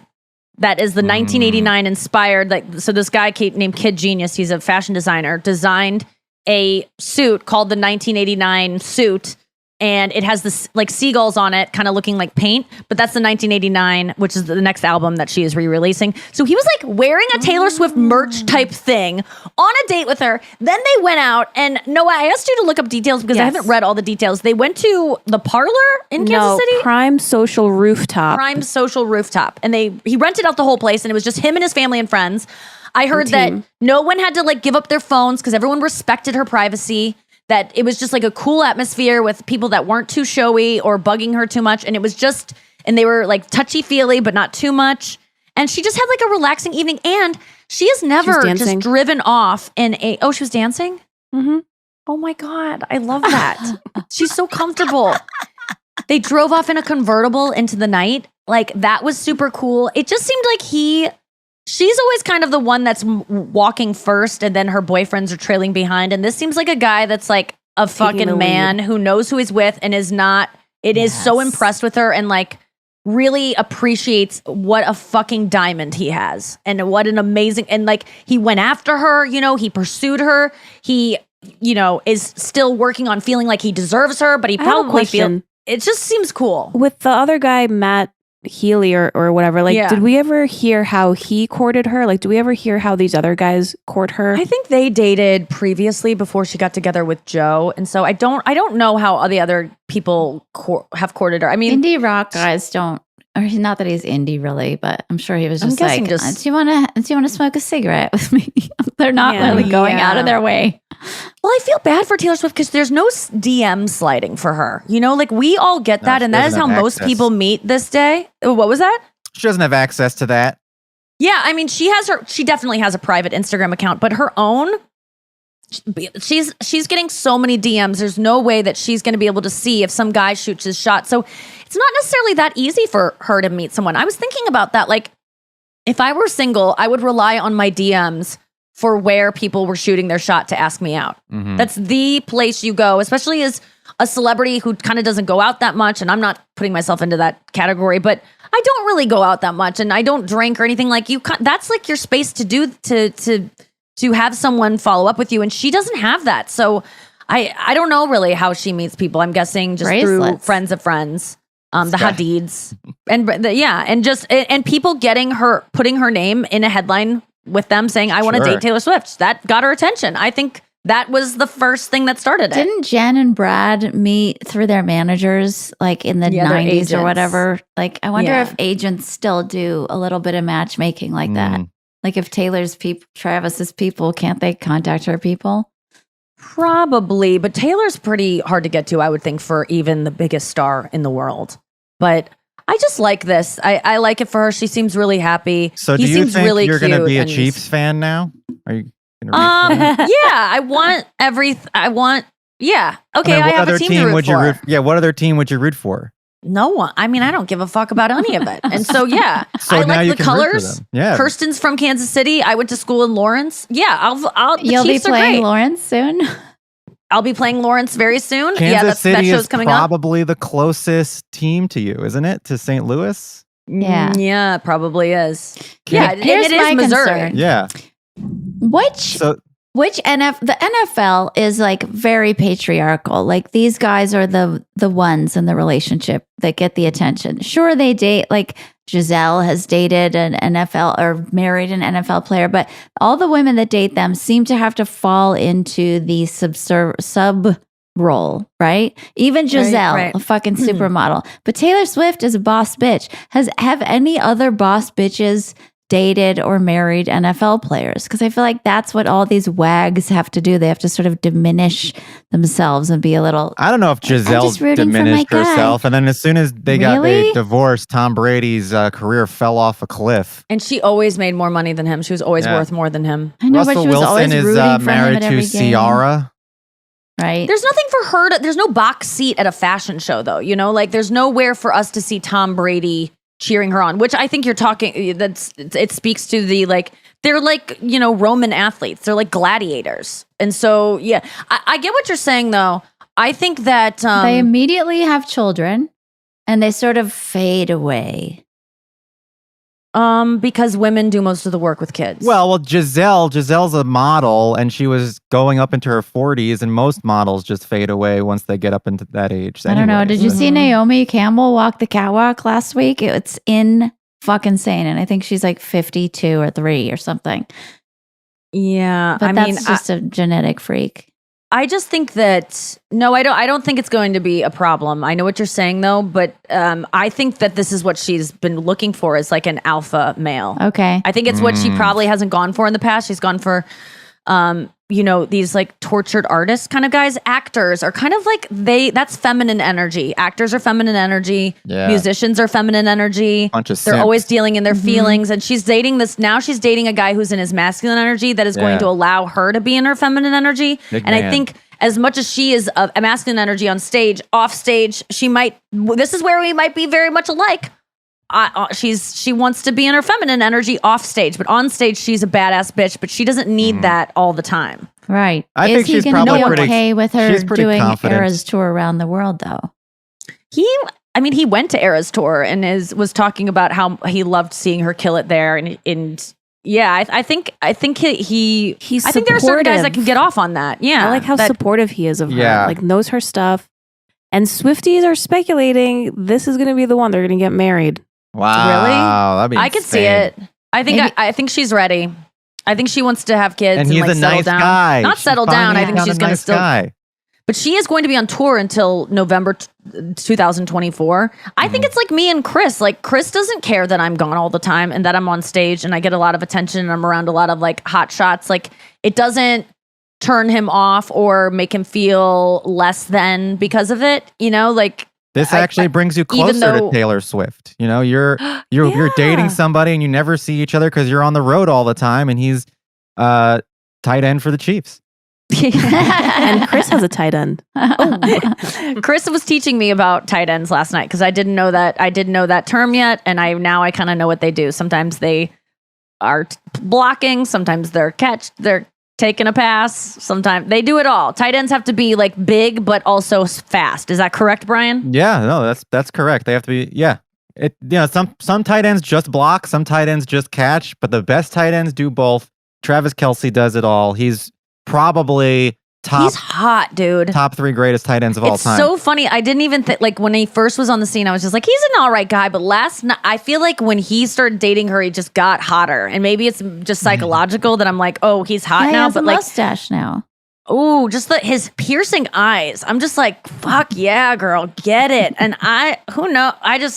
that is the 1989 inspired. So this guy named Kid Genius, he's a fashion designer, designed a suit called the 1989 suit. And it has this like seagulls on it, kind of looking like paint, but that's the 1989, which is the next album that she is re-releasing. So he was like wearing a Taylor Swift merch type thing on a date with her. Then they went out, and Noah, I asked you to look up details because I haven't read all the details. They went to the Parlor in Kansas City? Prime Social Rooftop. Prime Social Rooftop. And he rented out the whole place, and it was just him and his family and friends. I heard that no one had to like give up their phones because everyone respected her privacy. That it was just like a cool atmosphere with people that weren't too showy or bugging her too much. And it was just, and they were like touchy-feely, but not too much. And she just had like a relaxing evening. And she has never just driven off in she was dancing? Mm-hmm. Oh my God, I love that. She's so comfortable. They drove off in a convertible into the night. Like that was super cool. It just seemed like she's always kind of the one that's walking first and then her boyfriends are trailing behind. And this seems like a guy that's like a fucking man who knows who he's with and is so impressed with her and like really appreciates what a fucking diamond he has and what an amazing, and like he went after her, he pursued her. He, is still working on feeling like he deserves her, but he probably feels, it just seems cool. With the other guy, Matt Healy or whatever, like did we ever hear how he courted her? Like, do we ever hear how these other guys court her? I think they dated previously before she got together with Joe, and so I don't know how all the other people have courted her. I mean, indie rock guys don't, or not that he's indie really, but I'm sure he was just like, do you want to smoke a cigarette with me? They're not really going out of their way. Well, I feel bad for Taylor Swift because there's no DM sliding for her. Like we all get that, and that is how most people meet this day. What was that? She doesn't have access to that. Yeah, I mean, she definitely has a private Instagram account, but her own, she's getting so many DMs. There's no way that she's going to be able to see if some guy shoots his shot. So it's not necessarily that easy for her to meet someone. I was thinking about that. Like, if I were single, I would rely on my DMs for where people were shooting their shot to ask me out. Mm-hmm. That's the place you go, especially as a celebrity who kind of doesn't go out that much. And I'm not putting myself into that category, but I don't really go out that much and I don't drink or anything like you. That's like your space to do, to have someone follow up with you. And she doesn't have that. So I don't know really how she meets people. I'm guessing just through friends of friends, the Hadids and people putting her name in a headline with them saying, I want to date Taylor Swift. That got her attention. I think that was the first thing that started it. Didn't Jen and Brad meet through their managers, like in the 90s or whatever? Like, I wonder if agents still do a little bit of matchmaking like that. Like if Travis's people, can't they contact her people? Probably, but Taylor's pretty hard to get to, I would think, for even the biggest star in the world. But I just like this. I like it for her. She seems really happy. So do you think you're going to be a Chiefs fan now? Are you going to be Okay, I have a team to root for. What other team would you root for? No one. I mean, I don't give a fuck about any of it. And so, so I like the colors. Yeah. Kirsten's from Kansas City. I went to school in Lawrence. Yeah, You'll be playing Lawrence soon? I'll be playing Lawrence very soon. Kansas that City show's is coming up. probably the closest team to you, isn't it? To St. Louis? Yeah. Yeah, it probably is. Can't- Yeah, Here's it is my Missouri. concern. Yeah. Which the NFL is like very patriarchal. Like these guys are the ones in the relationship that get the attention. Sure, they date, like Giselle has dated an NFL or married an NFL player, but all the women that date them seem to have to fall into the sub role, right? Even Giselle, right. a fucking supermodel. But Taylor Swift is a boss bitch. Have any other boss bitches dated or married NFL players? Because I feel like that's what all these wags have to do. They have to sort of diminish themselves and be a little. I don't know if Giselle just rooting for my diminished guy. herself. And then as soon as they Really? divorced, Tom Brady's career fell off a cliff. And she always made more money than him. She was always Yeah. worth more than him. I know, Russell but she was Wilson always is rooting for him married at to every game. Ciara. Right. There's nothing for her to, there's no box seat at a fashion show though, you know, like there's nowhere for us to see Tom Brady cheering her on, which I think you're talking, it speaks to the, like, they're like, you know, Roman athletes, they're like gladiators. And so, yeah, I get what you're saying though. I think that They immediately have children and they sort of fade away. because women do most of the work with kids. Well, Giselle's a model and she was going up into her 40s, and most models just fade away once they get up into that age. I don't know. Did you so- see Naomi Campbell walk the catwalk last week? It's fucking insane. And I think she's like 52 or 3 or something. yeah, But I that's mean, just a genetic freak. I just think that no, I don't think it's going to be a problem. I know what you're saying though, but I think that this is what she's been looking for, is like an alpha male. Okay. I think it's what she probably hasn't gone for in the past. She's gone for you know, these like tortured artist kind of guys. Actors are kind of like that's feminine energy. Actors are feminine energy. Yeah. Musicians are feminine energy. Bunch of They're simps. always dealing in their feelings. And she's dating she's dating a guy who's in his masculine energy that is going Yeah. to allow her to be in her feminine energy. Big and I man. think as much as she is a masculine energy on stage, off stage, this is where we might be very much alike. She wants to be in her feminine energy off stage, but on stage she's a badass bitch, but she doesn't need that all the time. Right. I Is think he she's going to probably be pretty- okay with her she's pretty doing confident. Eras tour around the world, though? He went to Era's tour and was talking about how he loved seeing her kill it there, and yeah, I think He's I think there are certain guys that supportive. can get off on that. Yeah, I like how that- supportive he is of Yeah. her. Like knows her stuff. And Swifties are speculating this is going to be the one they're going to get married. Wow. That'd be I could see insane. it. I think Maybe- I think she's ready. I think she wants to have kids And and he's like a settle nice down. guy. Not She settle down. I finally think found she's a going to nice still. guy. But she is going to be on tour until November 2024. I think it's like me and Chris. Like Chris doesn't care that I'm gone all the time and that I'm on stage and I get a lot of attention and I'm around a lot of like hot shots. Like it doesn't turn him off or make him feel less than because of it. You know, like This I- actually brings you even closer though- to Taylor Swift. You know, you're dating Yeah. somebody and you never see each other because you're on the road all the time, and he's tight end for the Chiefs. And Chris has a tight end. Chris was teaching me about tight ends last night because I didn't know that term yet, and I kind of know what they do. Sometimes they are blocking, sometimes they're taking a pass, sometimes they do it all. Tight ends have to be like big but also fast. Is that correct, Brian? Yeah, no, that's correct. They have to be. Yeah, some tight ends just block, some tight ends just catch, but the best tight ends do both. Travis Kelce does it all. He's probably He's hot, dude. top 3 greatest tight ends of all It's time. so funny. I didn't even think, like, when he first was on the scene, I was just like, he's an all right guy. But last night, I feel like when he started dating her, he just got hotter. And maybe it's just psychological that I'm like, oh, he's hot Yeah, he now. has But a like, mustache now. oh, just his piercing eyes. I'm just like, fuck yeah, girl, get it. And who knows?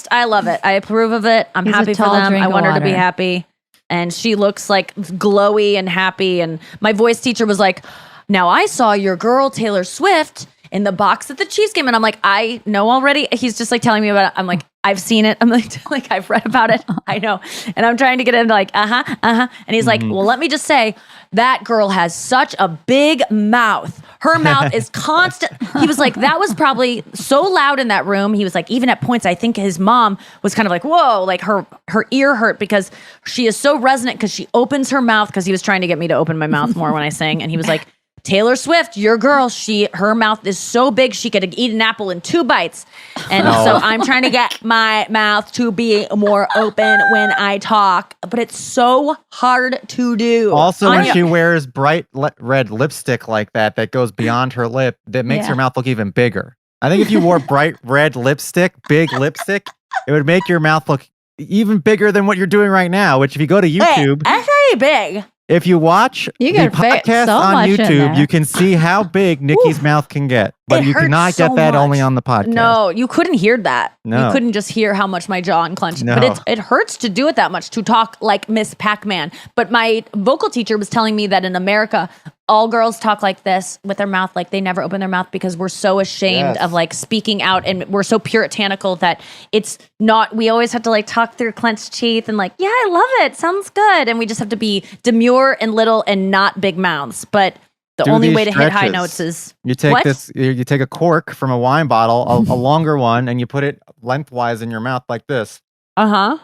I love it. I approve of it. I'm He's a happy for tall them. drink I of want her to be water. happy. And she looks like glowy and happy. And my voice teacher was like, now I saw your girl, Taylor Swift, in the box at the Chiefs game. And I'm like, I know already. He's just like telling me about it. I'm like, I've seen it. I'm like I've read about it. I know. And I'm trying to get into like, And he's like, well, let me just say, that girl has such a big mouth. Her mouth is constant. He was like, that was probably so loud in that room. He was like, even at points, I think his mom was kind of like, whoa, like her ear hurt because she is so resonant because she opens her mouth, because he was trying to get me to open my mouth more when I sing. And he was like, Taylor Swift, your girl, her mouth is so big she could eat an apple in 2 bites. And so I'm trying to get my mouth to be more open when I talk, but it's so hard to do. Also, Anya, when she wears bright red lipstick like that goes beyond her lip, that makes her mouth look even bigger. I think if you wore bright red lipstick, big lipstick, it would make your mouth look even bigger than what you're doing right now, which if you go to YouTube, that's pretty big. if you watch You the can fit podcast so on much in YouTube, there. you can see how big Nikki's mouth can get. But It you hurts cannot so get that only much. on the podcast. No, you couldn't hear that. No. You couldn't just hear how much my jaw unclenched. No. But it hurts to do it that much, to talk like Miss Pac-Man. But my vocal teacher was telling me that in America, all girls talk like this with their mouth, like they never open their mouth because we're so ashamed Yes. of like speaking out, and we're so puritanical that it's not, we always have to like talk through clenched teeth and like, yeah, I love it. Sounds good. And we just have to be demure and little and not big mouths. But the Do only these way to hit high stretches. notes is You take what? you take a cork from a wine bottle, a longer one, and you put it lengthwise in your mouth like this. Uh-huh.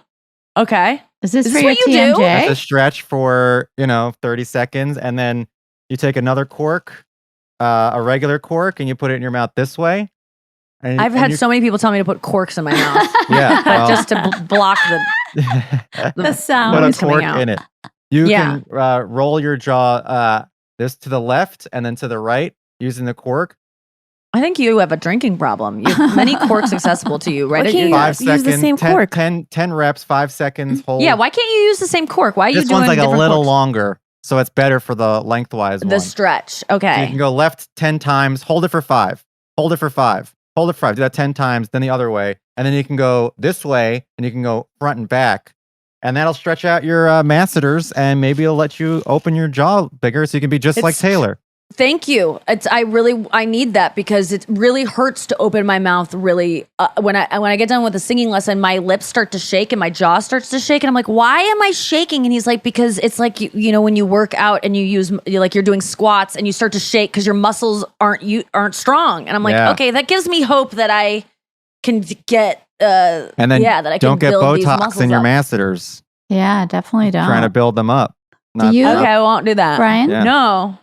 Okay. Is this Is for this your what you do? TMJ? That's a stretch for 30 seconds, and then you take another cork, a regular cork, and you put it in your mouth this way. And, I've had so many people tell me to put corks in my mouth, yeah, but well, just to block The sound. put a noise coming cork out. in it. You Yeah. can roll your jaw this to the left and then to the right using the cork. I think you have a drinking problem. You have many corks accessible to you, right? Why at can't your- you 5 use the seconds, same 10, cork? 10 reps, 5 seconds, hold. Yeah, why can't you use the same cork? Why are you This doing one's like a different little corks? longer, so it's better for the lengthwise The one. stretch. So you Okay. can go left 10 times, hold it for 5, hold it for 5, hold it for 5. Do that 10 times, then the other way. And then you can go this way and you can go front and back. And that'll stretch out your masseters, and maybe it'll let you open your jaw bigger so you can be just like It's Taylor. Thank you. I need that because it really hurts to open my mouth. Really, when I get done with a singing lesson, my lips start to shake and my jaw starts to shake, and I'm like, why am I shaking? And he's like, because it's like you know when you work out and you're doing squats and you start to shake because your muscles aren't strong. And I'm like, Yeah. okay, that gives me hope that I can get And then that I can don't get build these Botox muscles in your up. masseters, Yeah, definitely don't. trying to build them up. Not- you- Okay, I won't do that. Brian? Yeah. No.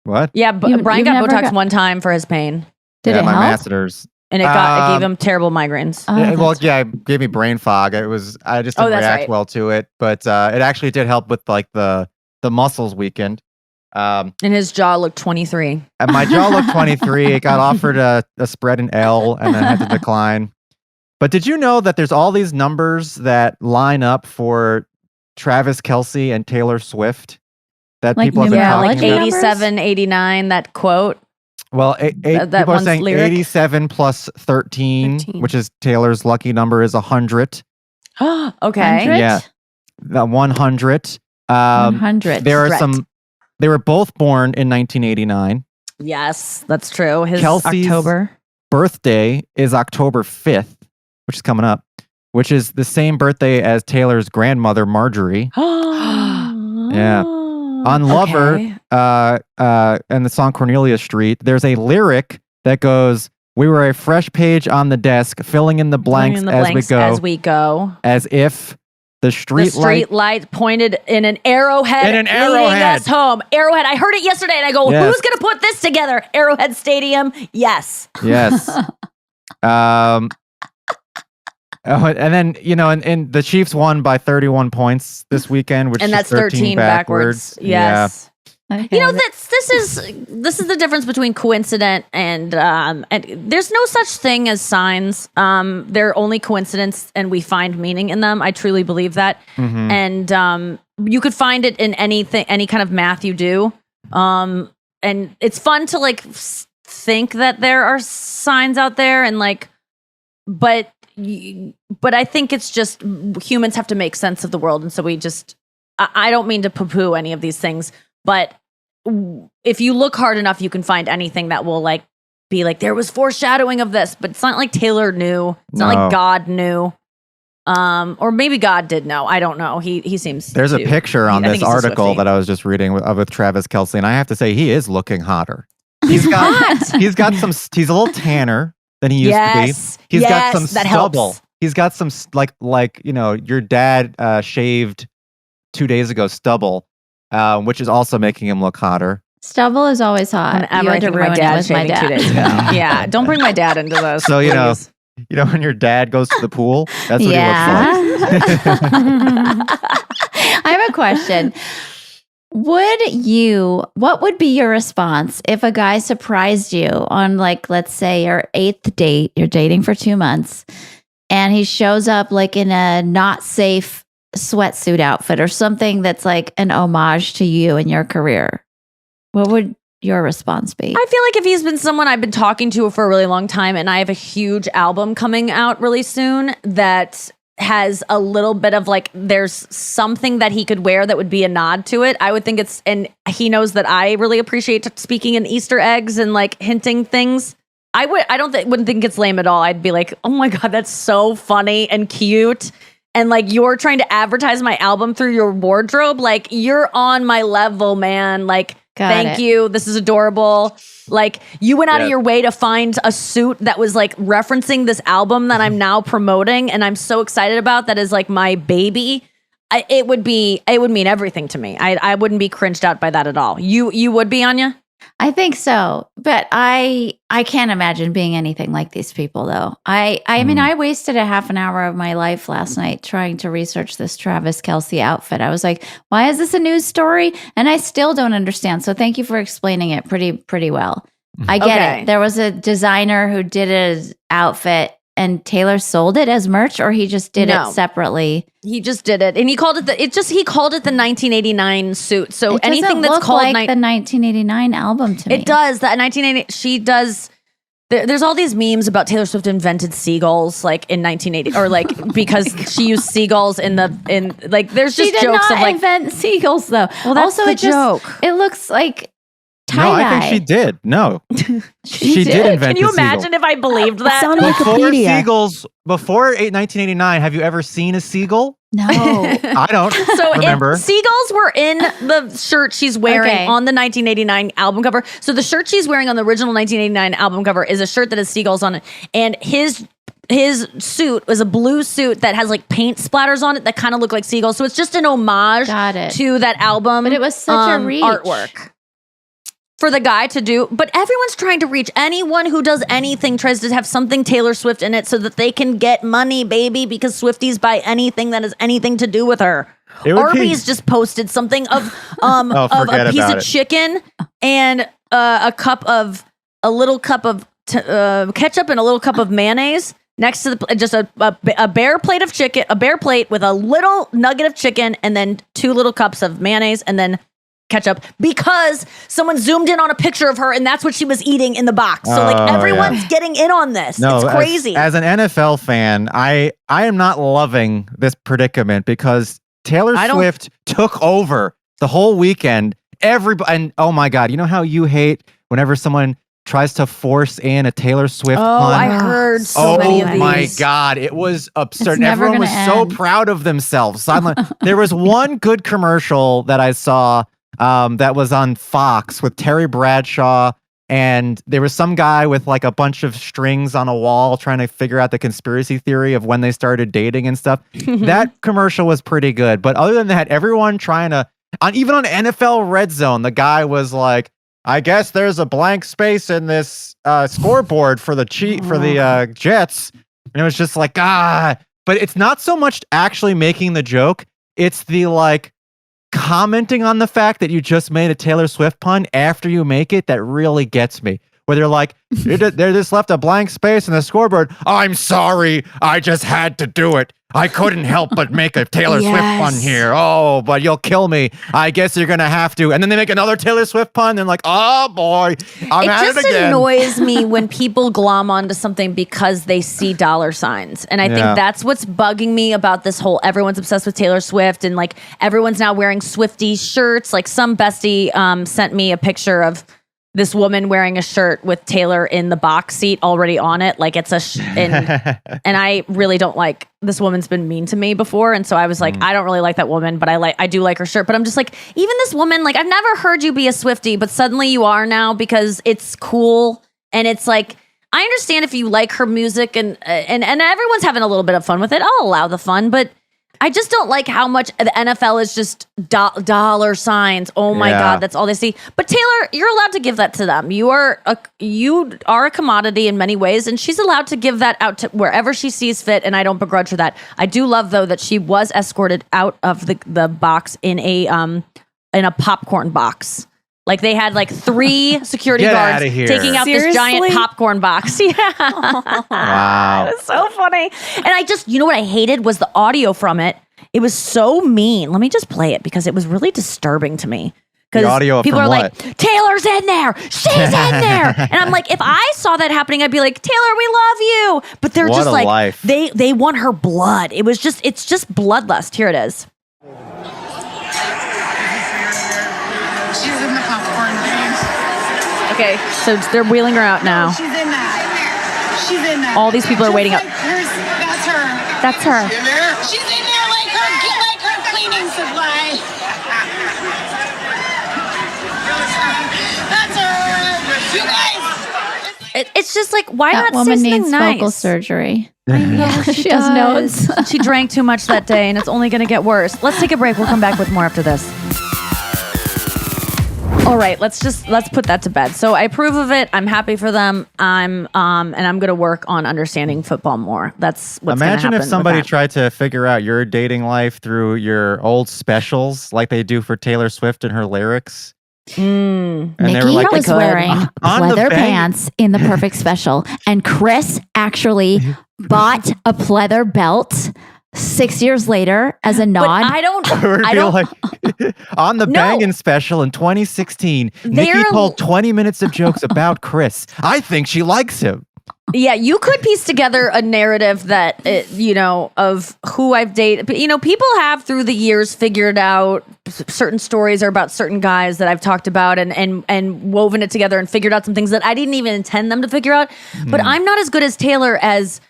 What? Yeah, but Brian you've got never Botox got- one time for his pain, Did yeah, it my help? masseters. and it gave Um, him terrible migraines. Oh, Yeah, well, that's- yeah, it gave me brain fog. I just Oh, didn't that's react right. well to it, but it actually did help with like the muscles weakened. And his jaw looked 23. And my jaw looked 23. It got offered a spread in L and then had to decline. But did you know that there's all these numbers that line up for Travis Kelce and Taylor Swift that Like people have been Yeah, talking like numerology about? numbers? 87, 89, that quote. Well, That people are one's saying lyric? 87 plus 13, 13. which is Taylor's lucky number, is 100. Okay. 100? Yeah. The 100. 100. There are Correct. they were both born in 1989. Yes, that's true. His Kelce's October. Birthday is October 5th, which is coming up, which is the same birthday as Taylor's grandmother, Marjorie. Yeah. On Lover, and the song Cornelia Street, there's a lyric that goes, "We were a fresh page on the desk, filling in the blanks, As we go. as if the The street street light pointed in an arrowhead, In an leading arrowhead. us home. Arrowhead. I heard it yesterday, and I go, Yes. "Who's gonna put this together?" Arrowhead Stadium. Yes. Yes. And then, and the Chiefs won by 31 points this weekend, which And is that's 13 backwards. Yes. Okay. You know, this is the difference between coincident and there's no such thing as signs. They're only coincidence, and we find meaning in them. I truly believe that. Mhm. And you could find it in any kind of math you do. And it's fun to like think that there are signs out there, and like, but I think it's just humans have to make sense of the world, and so we just. I don't mean to poo-poo any of these things, but if you look hard enough, you can find anything that will like be like there was foreshadowing of this, but it's not like Taylor knew. It's not No. like God knew. Or maybe God did know. I don't know. He seems. There's a to. picture on I this think he's a article Swiftie. that I was just reading with Travis Kelce, and I have to say he is looking hotter. He's got some. He's a little tanner than he used Yes. to be. He's got Yes, some that stubble. helps. He's got some like your dad shaved 2 days ago stubble, which is also making him look hotter. Stubble is always hot. Whenever You I had to think of my ruin it dad with my shaving 2 dad. days ago. Yeah, don't bring my dad into this. So, please. when your dad goes to the pool, that's what Yeah. he looks like. I have a question. What would be your response if a guy surprised you on, like, let's say your 8th date, you're dating for 2 months, and he shows up like in a not safe sweatsuit outfit or something that's like an homage to you and your career? What would your response be? I feel like if he's been someone I've been talking to for a really long time and I have a huge album coming out really soon that has a little bit of like, there's something that he could wear that would be a nod to it. I would think and he knows that I really appreciate speaking in Easter eggs and like hinting things. Wouldn't think it's lame at all. I'd be like, oh my God, that's so funny and cute. And like, you're trying to advertise my album through your wardrobe. Like, you're on my level, man. Like, thank you. This is adorable. Like, you went out of your way to find a suit that was like referencing this album that I'm now promoting and I'm so excited about, that is like my baby. It would mean everything to me. I wouldn't be cringed out by that at all. You would be, Anya? I think so, but I can't imagine being anything like these people, though. I mean, I wasted a half an hour of my life last night trying to research this Travis Kelce outfit. I was like, why is this a news story? And I still don't understand. So thank you for explaining it pretty well. I get it. There was a designer who did his outfit and Taylor sold it as merch, or he just did it separately. He just did it, and he called it the 1989 suit. So anything that's called the 1989 album to me. It does. That 1980. She does. There's all these memes about Taylor Swift invented seagulls like in 1980, or like because she used seagulls in like. There's just she did jokes not of like invent seagulls though. Well, that's also, the joke. It looks like tie-dye. No, I think she did. No, she did invent. Can you the seagull. imagine if I believed that? It's on Before Wikipedia. seagulls, before 1989, have you ever seen a seagull? No. I don't remember. Seagulls were in the shirt she's wearing on the 1989 album cover. So the shirt she's wearing on the original 1989 album cover is a shirt that has seagulls on it. And his suit was a blue suit that has like paint splatters on it that kind of look like seagulls. So it's just an homage to that album. But it was such a reach. Artwork for the guy to do. But everyone's trying to reach. Anyone who does anything tries to have something Taylor Swift in it so that they can get money, baby, because Swifties buy anything that has anything to do with her. Arby's just posted something of a piece of chicken and a little cup of ketchup and a little cup of mayonnaise next to just a bare plate of chicken, a bare plate with a little nugget of chicken and then 2 little cups of mayonnaise and then ketchup, because someone zoomed in on a picture of her and that's what she was eating in the box. So like everyone's getting in on this. No, it's crazy. As an NFL fan, I am not loving this predicament because Taylor Swift took over the whole weekend. Everybody, and oh my God, you know how you hate whenever someone tries to force in a Taylor Swift pun? I heard so many of these. Oh my God, it was absurd. Never Everyone was so end. proud of themselves. There was one good commercial that I saw that was on Fox with Terry Bradshaw, and there was some guy with like a bunch of strings on a wall trying to figure out the conspiracy theory of when they started dating and stuff. That commercial was pretty good, but other than that, everyone trying to, even on NFL Red Zone, the guy was like, I guess there's a blank space in this scoreboard for the Jets, and it was just like, but it's not so much actually making the joke, it's the like commenting on the fact that you just made a Taylor Swift pun after you make it that really gets me. Where they're like, they just left a blank space in the scoreboard. I'm sorry, I just had to do it. I couldn't help but make a Taylor Swift pun here. Oh, but you'll kill me. I guess you're gonna have to. And then they make another Taylor Swift pun. And like, oh boy, I'm at it again. It just annoys me when people glom onto something because they see dollar signs. And I think that's what's bugging me about this whole, everyone's obsessed with Taylor Swift and like everyone's now wearing Swiftie shirts. Like some bestie sent me a picture of this woman wearing a shirt with Taylor in the box seat already on it. Like it's and I really don't like, this woman's been mean to me before. And so I was like, I don't really like that woman, but I do like her shirt. But I'm just like, even this woman, like I've never heard you be a Swiftie, but suddenly you are now because it's cool. And it's like, I understand if you like her music and everyone's having a little bit of fun with it. I'll allow the fun, but I just don't like how much the NFL is just dollar signs. Oh my God, that's all they see. But Taylor, you're allowed to give that to them. You are a commodity in many ways, and she's allowed to give that out to wherever she sees fit, and I don't begrudge her that. I do love, though, that she was escorted out of the box in a popcorn box. Like they had like 3 security guards taking out this giant popcorn box. Yeah. Wow. It was so funny. And I just, you know what I hated was the audio from it. It was so mean. Let me just play it because it was really disturbing to me. The audio people from are what? like, Taylor's in there. She's in there. And I'm like, if I saw that happening, I'd be like, Taylor, we love you. But they're What just a like, life. they want her blood. It's just bloodlust. Here it is. She's in the popcorn thing. Okay, so they're wheeling her out now. She's in that. She's in that. All these people are waiting up. That's her. That's her. She's in there like her cleaning supply. That's her. You guys. It's just like, why That not say woman something needs nice? vocal surgery. I know, She has notes. She drank too much that day, and it's only going to get worse. Let's take a break. We'll come back with more after this. All right, let's put that to bed. So I approve of it. I'm happy for them. And I'm going to work on understanding football more. That's what's going to happen. Imagine if with somebody that. tried to figure out your dating life through your old specials, like they do for Taylor Swift and her lyrics. And they Nikki were like, was wearing on the pleather bang- pants in the perfect special, and Chris actually bought a pleather belt 6 years later as a But nod. I don't. Or I be don't. like, on the No. Bangin' special in 2016, Nikki They're- told 20 minutes of jokes about Chris. I think she likes him. Yeah, you could piece together a narrative that, of who I've dated. But, people have through the years figured out certain stories or about certain guys that I've talked about and woven it together and figured out some things that I didn't even intend them to figure out. But I'm not as good as Taylor as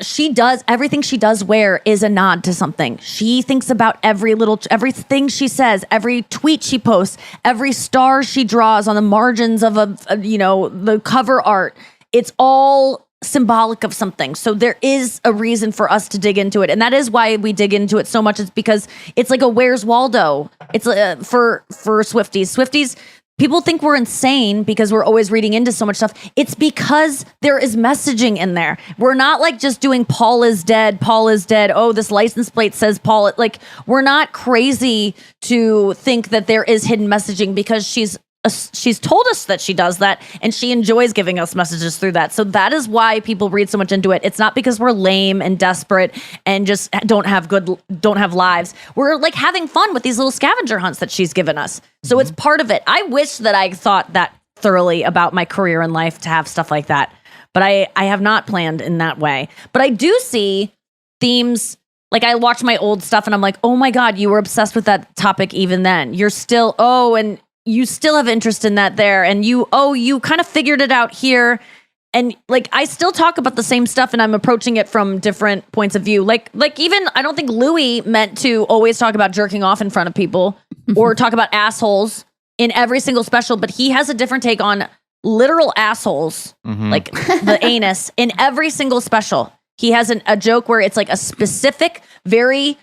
she does. Everything she does wear is a nod to something. She thinks about everything she says, every tweet she posts, every star she draws on the margins of the cover art. It's all symbolic of something. So there is a reason for us to dig into it. And that is why we dig into it so much. It's because it's like a Where's Waldo. It's for Swifties. Swifties, people think we're insane because we're always reading into so much stuff. It's because there is messaging in there. We're not like just doing Paul is dead. Oh, this license plate says Paul. Like, we're not crazy to think that there is hidden messaging because she's told us that she does that, and she enjoys giving us messages through that. So that is why people read so much into it. It's not because we're lame and desperate and just don't have lives. We're like having fun with these little scavenger hunts that she's given us. So it's part of it. I wish that I thought that thoroughly about my career in life to have stuff like that, but I have not planned in that way. But I do see themes. Like, I watch my old stuff and I'm like, oh my God, you were obsessed with that topic even then. You're still, and you still have interest in that there. And you kind of figured it out here. And like, I still talk about the same stuff and I'm approaching it from different points of view. Like even, I don't think Louis meant to always talk about jerking off in front of people or talk about assholes in every single special, but he has a different take on literal assholes, like the anus in every single special. He has a joke where it's like a specific, very,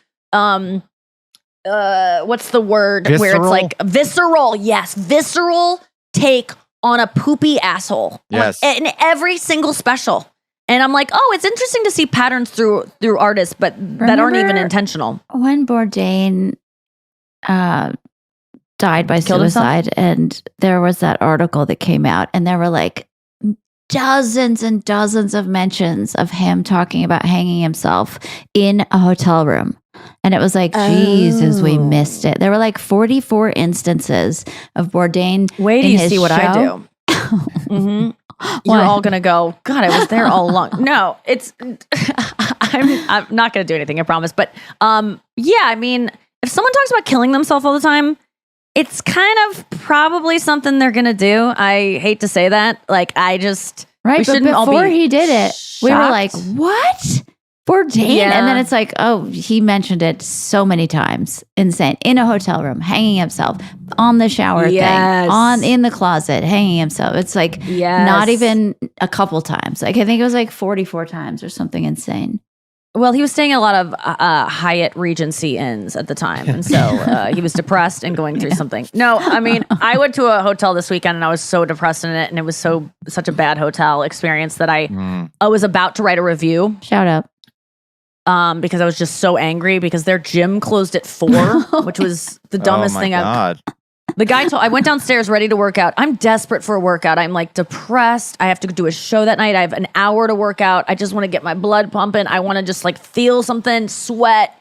what's the word? Visceral? Where it's like visceral. Yes. Visceral take on a poopy asshole. Yes. In every single special. And I'm like, oh, it's interesting to see patterns through artists, but that aren't even Remember intentional. when Bourdain died by Killed himself? suicide, and there was that article that came out, and there were like dozens and dozens of mentions of him talking about hanging himself in a hotel room. And it was like, Jesus, we missed it. There were like 44 instances of Bourdain. Wait till in you his see what I show. do. Mhm. You're What? all gonna go, God, I was there all along. No, it's I'm not gonna do anything, I promise. But yeah, I mean, if someone talks about killing themselves all the time, it's kind of probably something they're gonna do. I hate to say that. Like, we Right, but shouldn't all before be he did it, we were shocked. like, what? Bourdain? Yeah. And then it's like, oh, he mentioned it so many times. Insane. In a hotel room, hanging himself, on the shower Yes. thing, in the closet, hanging himself. It's like Yes. not even a couple times. Like, I think it was like 44 times or something insane. Well, he was staying at a lot of Hyatt Regency inns at the time. And so he was depressed and going through something. No, I mean, I went to a hotel this weekend and I was so depressed in it. And it was such a bad hotel experience that I was about to write a review. Shout out. Because I was just so angry because their gym closed at 4, which was the dumbest thing I've... The guy told, I went downstairs ready to work out. I'm desperate for a workout. I'm like depressed. I have to do a show that night. I have an hour to work out. I just want to get my blood pumping. I want to just like feel something, sweat,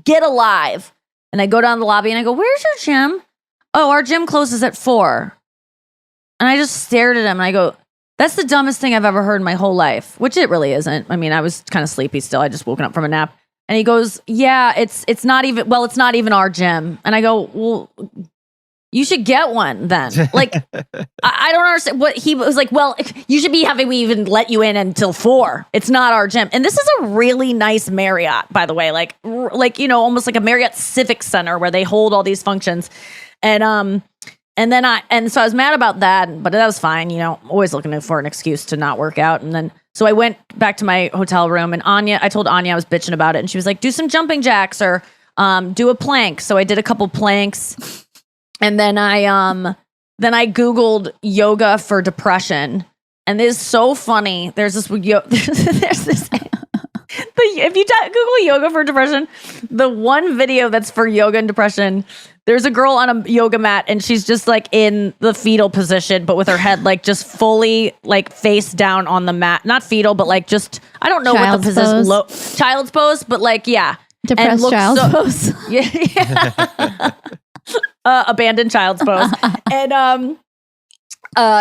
get alive. And I go down the lobby and I go, where's your gym? Oh, our gym closes at 4. And I just stared at him and I go, that's the dumbest thing I've ever heard in my whole life, which it really isn't. I mean, I was kind of sleepy still. I just woken up from a nap. And he goes, yeah, it's not even our gym. And I go, well, you should get one then. Like, I don't understand what he was like. Well, you should be having me even let you in until 4. It's not our gym. And this is a really nice Marriott, by the way, like, almost like a Marriott Civic Center where they hold all these functions. And so I was mad about that, but that was fine. Always looking for an excuse to not work out. And then, so I went back to my hotel room and I told Anya I was bitching about it. And she was like, do some jumping jacks or do a plank. So I did a couple planks. And then I Googled yoga for depression, and this is so funny. There's this if you Google yoga for depression, the one video that's for yoga and depression, there's a girl on a yoga mat, and she's just like in the fetal position, but with her head like just fully like face down on the mat, not fetal, but like just I don't know Child's what the position, child's pose, but like depressed child's pose. Yeah. Abandoned child's pose. And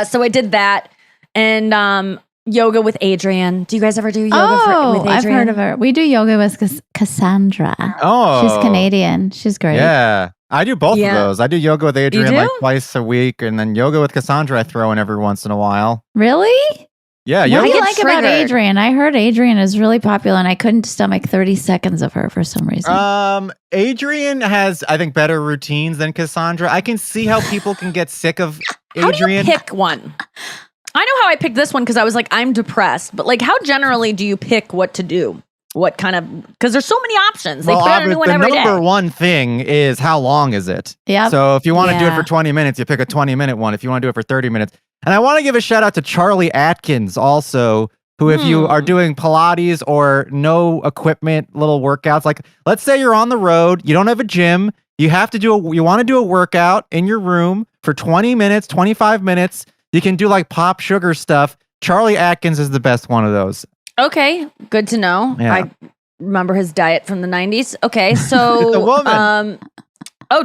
so I did that and yoga with Adrian. Do you guys ever do yoga with Adrian? I've heard of her. We do yoga with Cassandra. Oh. She's Canadian. She's great. Yeah. I do both of those. I do yoga with Adrian like twice a week, and then yoga with Cassandra I throw in every once in a while. Really? Yeah, What yoga. do you like about Adrian? I heard Adrian is really popular, and I couldn't stomach 30 seconds of her for some reason. Adrian has, I think, better routines than Cassandra. I can see how people can get sick of Adrian. How do you pick one? I know how I picked this one because I was like, I'm depressed. But like, how generally do you pick what to do? What kind of, because there's so many options. They put out a new one every day. The number one thing is how long is it? Yep. So if you want to do it for 20 minutes, you pick a 20-minute one. If you want to do it for 30 minutes. And I want to give a shout out to Charlie Atkins also, who if you are doing Pilates or no equipment, little workouts, like let's say you're on the road, you don't have a gym, you want to do a workout in your room for 20 minutes, 25 minutes. You can do like pop sugar stuff. Charlie Atkins is the best one of those. Okay, good to know. Yeah. I remember his diet from the 90s. Okay, so it's a woman.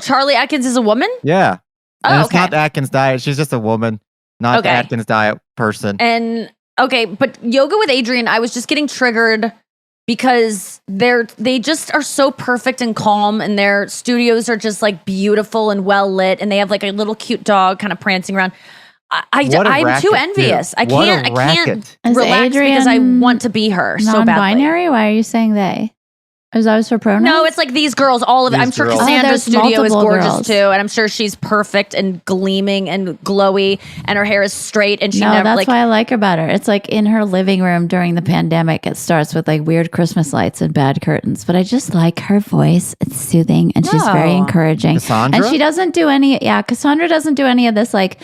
Charlie Atkins is a woman? Yeah. And Oh, it's not the Atkins diet. She's just a woman, not the Atkins diet person. And okay, but yoga with Adrian, I was just getting triggered because they just are so perfect and calm, and their studios are just like beautiful and well lit, and they have like a little cute dog kind of prancing around. I'm too envious. Dude. I can't Is relax Adrian because I want to be her so badly. Non-binary? Why are you saying they? Is that for pronouns? No, it's like these girls. I'm sure girls. Cassandra's there's studio is multiple gorgeous girls. too, and I'm sure she's perfect and gleaming and glowy, and her hair is straight, and that's why I like about her. It's like in her living room during the pandemic. It starts with like weird Christmas lights and bad curtains, but I just like her voice. It's soothing, and she's very encouraging. Cassandra? And she doesn't do any. Yeah, Cassandra doesn't do any of this. Like,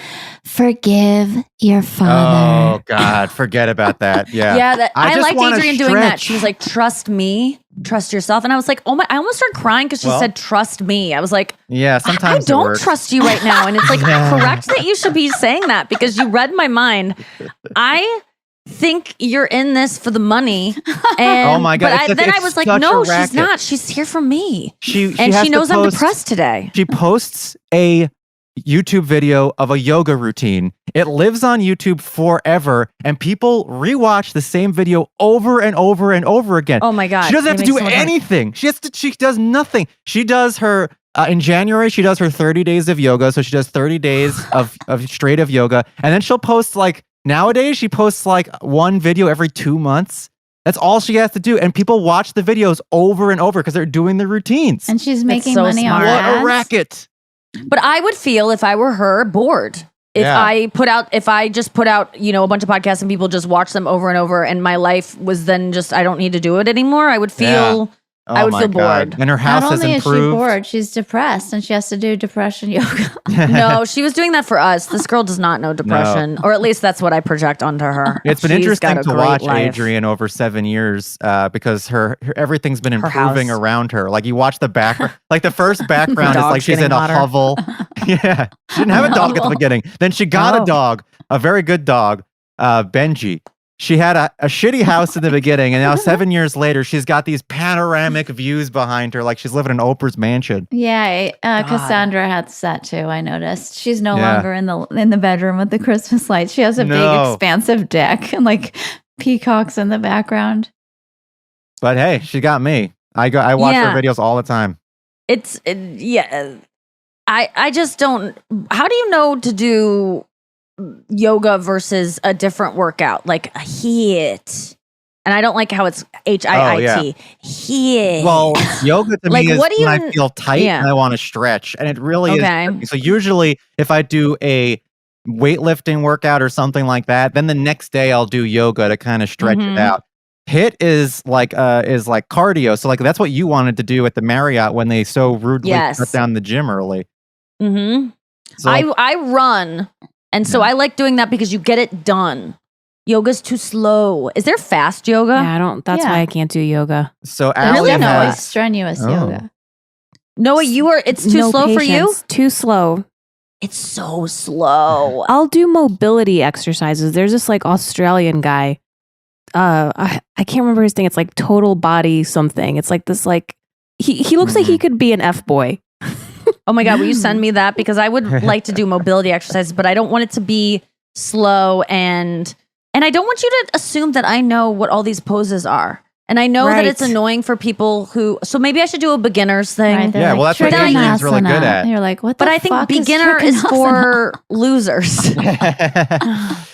forgive your father. Oh God, forget about that. Yeah, Yeah, I just liked wanna Adrian doing that. stretch. She was like, "Trust me, trust yourself," and I was like, "Oh my!" I almost started crying because she said, "Trust me." I was like, Yeah, I sometimes it don't works. trust you right now. And it's like, correct that you should be saying that because you read my mind. I think you're in this for the money. And, Oh my God, But then I it's was like, such no, a she's racket. not. She's here for me. She And has she to knows I'm post- depressed today. She posts a YouTube video of a yoga routine. It lives on YouTube forever, and people rewatch the same video over and over and over again. Oh my God. She doesn't have to It do makes so much sense. anything. She does nothing. She does her in January. She does her 30 days of yoga. So she does 30 days of straight of yoga, and then she'll post like nowadays. She posts like one video every 2 months. That's all she has to do, and people watch the videos over and over because they're doing the routines. And she's making so money on smart. her What a ads. racket! But I would feel if I were her bored. If I just put out, a bunch of podcasts and people just watch them over and over, and my life was then just, I don't need to do it anymore, I would feel, I would feel bored. And her house Not has only is she improved. bored, she's depressed and she has to do depression yoga. No, she was doing that for us. This girl does not know depression, or at least that's what I project onto her. It's been She's interesting got a to great watch life. Adrian over 7 years because her everything's been improving house. around her. Like you watch the background, like the first background is Dog's like she's getting in a hotter. hovel. Yeah, she didn't have a dog at the beginning. Then she got a dog, a very good dog, Benji. She had a shitty house in the beginning, and now 7 years later, she's got these panoramic views behind her, like she's living in Oprah's mansion. Yeah, Cassandra had that too. I noticed she's no longer in the bedroom with the Christmas lights. She has a big, expansive deck and like peacocks in the background. But hey, she got me. I watch her videos all the time. I just don't. How do you know to do yoga versus a different workout, like a HIIT? And I don't like how it's HIIT. HIIT. Well, yoga to Like, me is what do when you- I feel tight Yeah. and I want to stretch, and it really Okay. is. So usually, if I do a weightlifting workout or something like that, then the next day I'll do yoga to kind of stretch it out. HIIT is like cardio. So like that's what you wanted to do at the Marriott when they so rudely shut down the gym early. Mm-hmm. So I run, and so I like doing that because you get it done. Yoga's too slow. Is there fast yoga? Yeah, I don't. That's why I can't do yoga. So There's Allie definitely has strenuous yoga. Noah, it's too No slow for you? patience. Too slow. It's so slow. I'll do mobility exercises. There's this like Australian guy. I can't remember his thing. It's like total body something. It's like this like he looks like he could be an Fboy. Oh my God, will you send me that? Because I would like to do mobility exercises, but I don't want it to be slow and I don't want you to assume that I know what all these poses are. And I know that it's annoying for people who, so maybe I should do a beginner's thing. Right, Yeah, well, that's what Adrian's really good at. And you're like, what the But I think fuck beginner is trikonasana? for losers.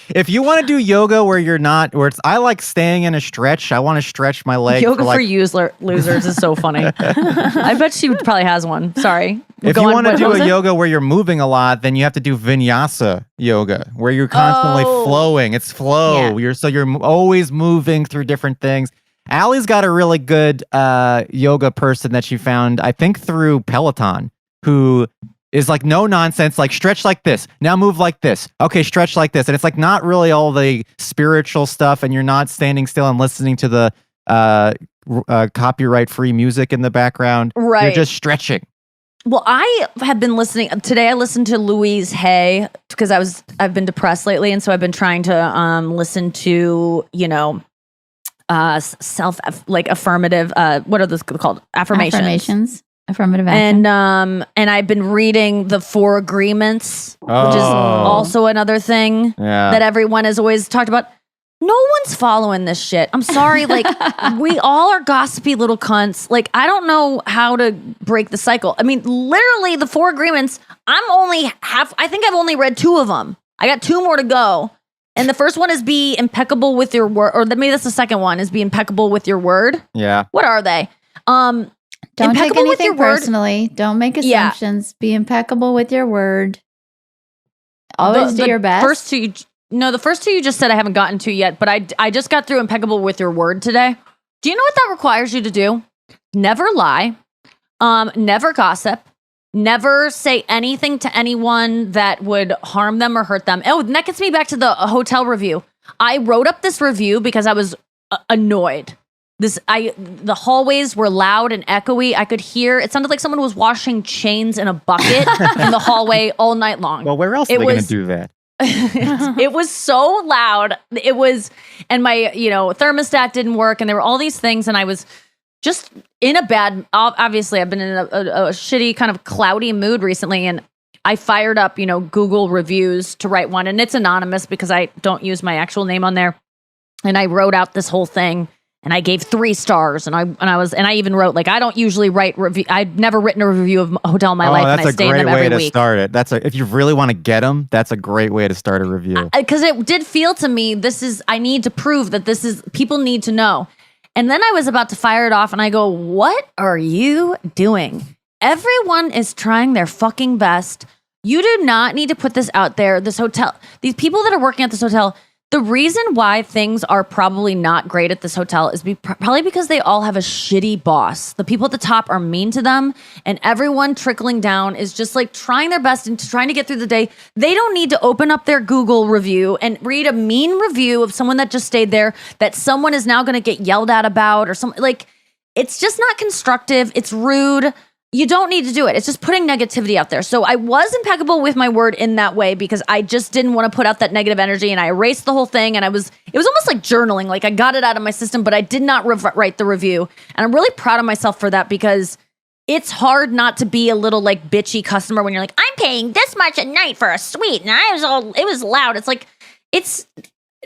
If you want to do yoga where you're not, where it's, I like staying in a stretch. I want to stretch my legs. Yoga for like, losers is so funny. I bet she probably has one. Sorry. If you want to do a yoga where you're moving a lot, then you have to do vinyasa yoga, where you're constantly flowing. It's flow. Yeah. You're always moving through different things. Allie's got a really good yoga person that she found, I think, through Peloton, who is like no nonsense, like stretch like this, now move like this, okay, stretch like this, and it's like not really all the spiritual stuff, and you're not standing still and listening to the copyright-free music in the background. Right. You're just stretching. Well, I have been listening today. I listened to Louise Hay because I've been depressed lately, and so I've been trying to listen to self like affirmative. What are those called? Affirmations. Affirmative action. And I've been reading the 4 Agreements, which is also another thing that everyone has always talked about. No one's following this shit. I'm sorry. Like, we all are gossipy little cunts. Like, I don't know how to break the cycle. I mean, literally, the 4 Agreements, I think I've only read 2 of them. I got 2 more to go. And the first one is be impeccable with your word. Or maybe that's the second one, is be impeccable with your word. Yeah. What are they? Don't take impeccable with your anything word. personally. Don't make assumptions. Be impeccable with your word. Always do your best. The first two you just said I haven't gotten to yet, but I just got through impeccable with your word today. Do you know what that requires you to do? Never lie, never gossip, never say anything to anyone that would harm them or hurt them. Oh, and that gets me back to the hotel review. I wrote up this review because I was annoyed. The hallways were loud and echoey. I could hear, it sounded like someone was washing chains in a bucket in the hallway all night long. Well, where else are they going to do that? It was so loud. It was, and my, thermostat didn't work, and there were all these things, and I was just in a bad, obviously I've been in a shitty kind of cloudy mood recently, and I fired up, Google reviews to write one, and it's anonymous because I don't use my actual name on there. And I wrote out this whole thing. And I gave 3 stars, and I even wrote, like, I don't usually write review. I've never written a review of a hotel in my life, and I stay in them every week. That's a great way to start it. If you really want to get them, that's a great way to start a review. Because it did feel to me, I need to prove that people need to know. And then I was about to fire it off, and I go, what are you doing? Everyone is trying their fucking best You do not need to put this out there. This hotel, these people that are working at this hotel, the reason why things are probably not great at this hotel is probably because they all have a shitty boss. The people at the top are mean to them, and everyone trickling down is just like trying their best and trying to get through the day. They don't need to open up their Google review and read a mean review of someone that just stayed there that someone is now going to get yelled at about or something. Like, it's just not constructive. It's rude. You don't need to do it. It's just putting negativity out there. So I was impeccable with my word in that way because I just didn't want to put out that negative energy, and I erased the whole thing. And it was almost like journaling. Like, I got it out of my system, but I did not write the review. And I'm really proud of myself for that because it's hard not to be a little like bitchy customer when you're like, I'm paying this much a night for a suite, and it was loud. It's like,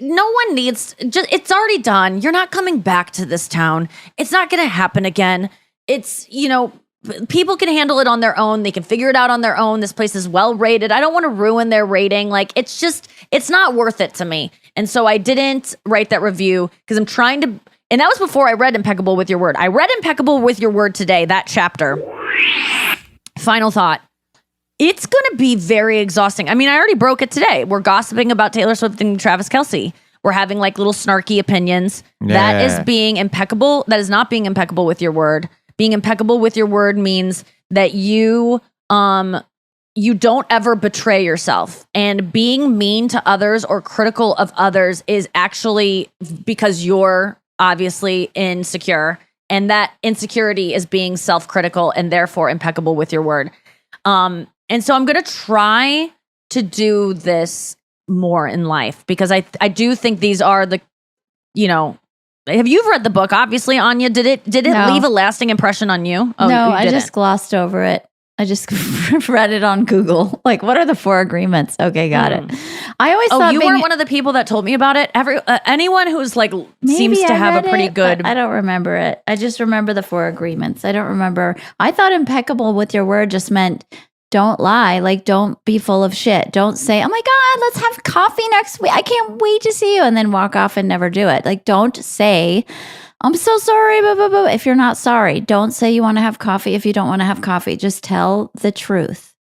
no one needs, it's already done. You're not coming back to this town. It's not going to happen again. It's, people can handle it on their own. They can figure it out on their own. This place is well rated. I don't want to ruin their rating. Like, it's not worth it to me. And so I didn't write that review because I'm trying to, and that was before I read Impeccable with Your Word. I read Impeccable with Your Word today, that chapter. Final thought. It's going to be very exhausting. I mean, I already broke it today. We're gossiping about Taylor Swift and Travis Kelce. We're having like little snarky opinions. Yeah. That is being impeccable. That is not being impeccable with your word. Being impeccable with your word means that you don't ever betray yourself. And being mean to others or critical of others is actually because you're obviously insecure. And that insecurity is being self-critical and therefore impeccable with your word. And so I'm going to try to do this more in life because I do think these are the, have you read the book? Obviously, Anya, did it No. leave a lasting impression on you? Oh, No, you I didn't. just glossed over it. I just read it on Google. Like, what are the 4 agreements? Okay, got it. I always thought you weren't one of the people that told me about it. Anyone who's like seems to have a pretty good. I don't remember it. I just remember the 4 agreements. I don't remember. I thought impeccable with your word just meant don't lie. Like, don't be full of shit. Don't say, oh my God, let's have coffee next week. I can't wait to see you. And then walk off and never do it. Like, don't say, I'm so sorry, blah, blah, blah, if you're not sorry. Don't say you want to have coffee if you don't want to have coffee. Just tell the truth.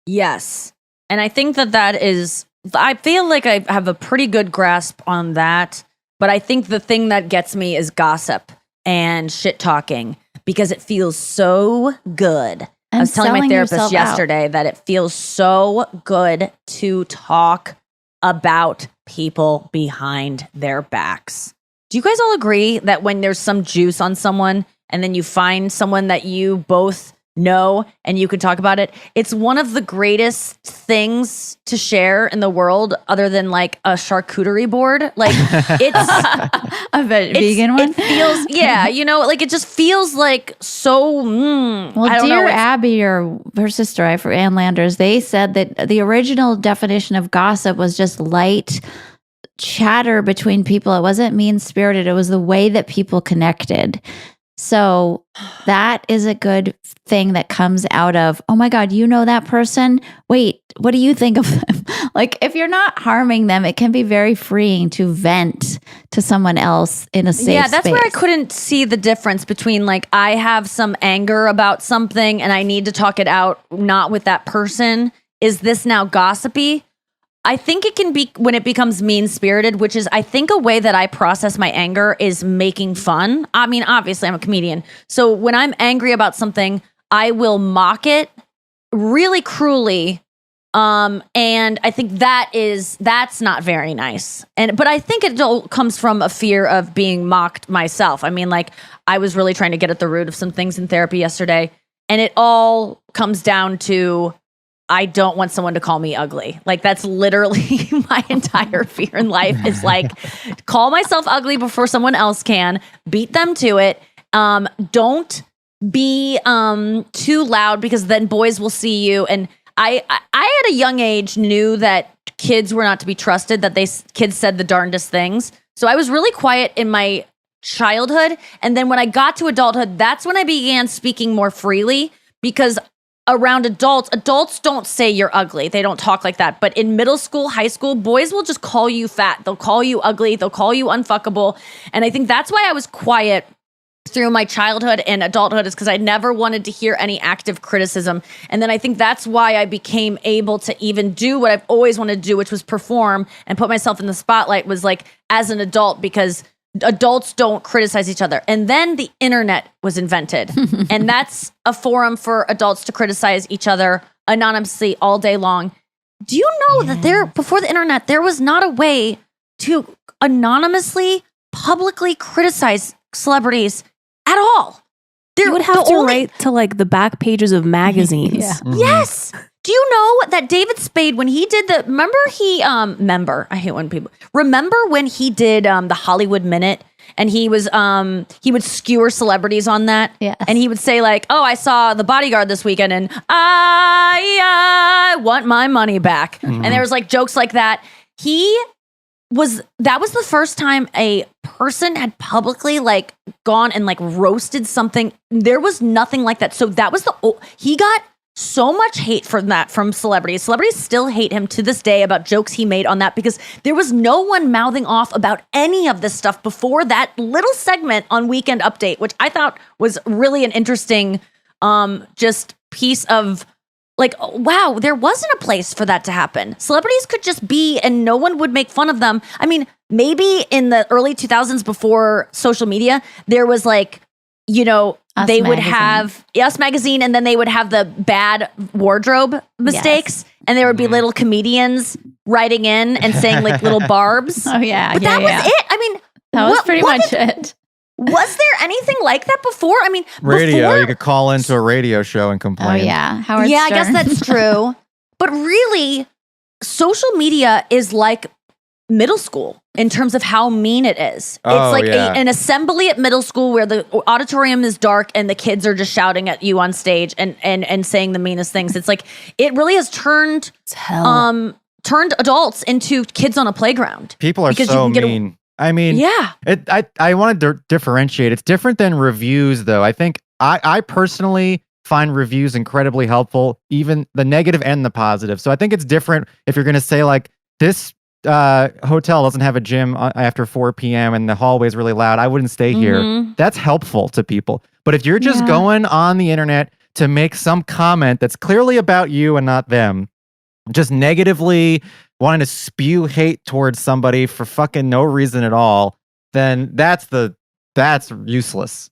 Yes. And I think that is, I feel like I have a pretty good grasp on that. But I think the thing that gets me is gossip and shit talking because it feels so good. And I was telling my selling therapist yourself yesterday that it feels so good to talk about people behind their backs. Do you guys all agree that when there's some juice on someone and then you find someone that you both know and you can talk about it, it's one of the greatest things to share in the world other than like a charcuterie board? Like, it's a vegan one? It feels, like it just feels like so, Well, I don't dear know, Abby or her sister, Ann Landers, they said that the original definition of gossip was just light chatter between people. It wasn't mean-spirited. It was the way that people connected. So that is a good thing that comes out of, oh my God, you know that person? Wait, what do you think of them? Like, if you're not harming them, it can be very freeing to vent to someone else in a safe space. Yeah, that's where I couldn't see the difference between like I have some anger about something and I need to talk it out, not with that person. Is this now gossipy? I think it can be when it becomes mean-spirited, which is, I think, a way that I process my anger is making fun. I mean, obviously, I'm a comedian. So when I'm angry about something, I will mock it really cruelly. And I think that's not very nice. But I think it all comes from a fear of being mocked myself. I mean, like, I was really trying to get at the root of some things in therapy yesterday. And it all comes down to, I don't want someone to call me ugly. Like, that's literally my entire fear in life is like, call myself ugly before someone else can, beat them to it. Don't be too loud because then boys will see you. And I at a young age knew that kids were not to be trusted, that kids said the darndest things. So I was really quiet in my childhood. And then when I got to adulthood, that's when I began speaking more freely because around adults don't say you're ugly. They don't talk like that. But in middle school, high school, boys will just call you fat. They'll call you ugly. They'll call you unfuckable. And I think that's why I was quiet through my childhood and adulthood is because I never wanted to hear any active criticism. And then I think that's why I became able to even do what I've always wanted to do, which was perform and put myself in the spotlight, was like as an adult, because adults don't criticize each other. And then the internet was invented. And that's a forum for adults to criticize each other anonymously all day long. Do you know that before the internet, there was not a way to anonymously, publicly criticize celebrities at all? You would have to write to like the back pages of magazines. Yes. Do you know that David Spade, when he did I hate when people remember when he did the Hollywood Minute, and he would skewer celebrities on that. Yes. And he would say like, oh, I saw The Bodyguard this weekend and I want my money back. And there was like jokes like that. That was the first time a person had publicly like gone and like roasted something. There was nothing like that. So that was he got so much hate from that from celebrities. Celebrities still hate him to this day about jokes he made on that, because there was no one mouthing off about any of this stuff before that little segment on Weekend Update, which I thought was really an interesting just piece of like, wow, there wasn't a place for that to happen. Celebrities could just be and no one would make fun of them. I mean, maybe in the early 2000s before social media, there was like, you know, they would have Us Magazine, and then they would have the bad wardrobe mistakes, and there would be little comedians writing in and saying like little barbs. Oh yeah, but that was it. I mean, that was pretty much it. Was there anything like that before? I mean, radio. You could call into a radio show and complain. Oh yeah, Howard yeah, Stern. I guess that's true. But really, social media is like middle school in terms of how mean it is. It's like an assembly at middle school where the auditorium is dark and the kids are just shouting at you on stage and saying the meanest things. It's like it really has turned adults into kids on a playground. People are so mean. I mean, yeah. I want to differentiate. It's different than reviews, though. I think I personally find reviews incredibly helpful, even the negative and the positive. So I think it's different if you're going to say like this hotel doesn't have a gym after 4 p.m. and the hallway is really loud. I wouldn't stay here. That's helpful to people. But if you're just going on the internet to make some comment that's clearly about you and not them, just negatively wanting to spew hate towards somebody for fucking no reason at all, then that's useless.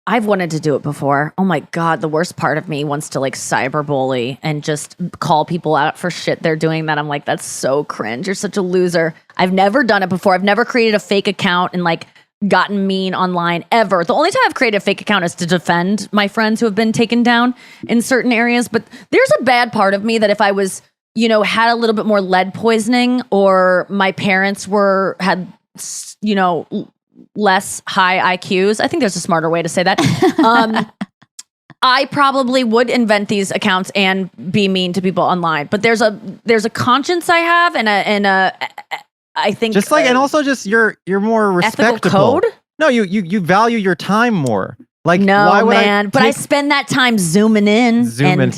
I've wanted to do it before. Oh my God, the worst part of me wants to like cyberbully and just call people out for shit they're doing that. I'm like, that's so cringe. You're such a loser. I've never done it before. I've never created a fake account and like gotten mean online ever. The only time I've created a fake account is to defend my friends who have been taken down in certain areas. But there's a bad part of me that if I was, you know, had a little bit more lead poisoning, or my parents had, you know, less high IQs. I think there's a smarter way to say that. I probably would invent these accounts and be mean to people online. But there's a conscience I have, and I think just like, and also just you're more respectable. Ethical code? No, you value your time more. Like, no, why would man. But I spend that time zooming in,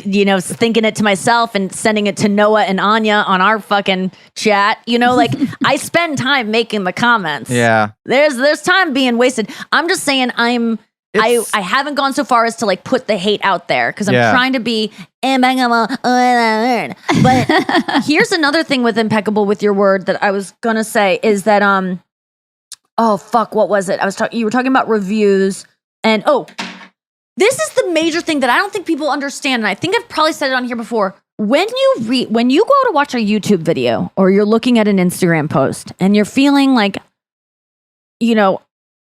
you know, thinking it to myself and sending it to Noah and Anya on our fucking chat. You know, like I spend time making the comments. Yeah. There's time being wasted. I'm just saying I haven't gone so far as to like put the hate out there because I'm trying to be impeccable. But here's another thing with impeccable with your word that I was gonna say is that oh fuck, what was it? You were talking about reviews. And this is the major thing that I don't think people understand, and I think I've probably said it on here before. When you go to watch a YouTube video or you're looking at an Instagram post and you're feeling like, you know,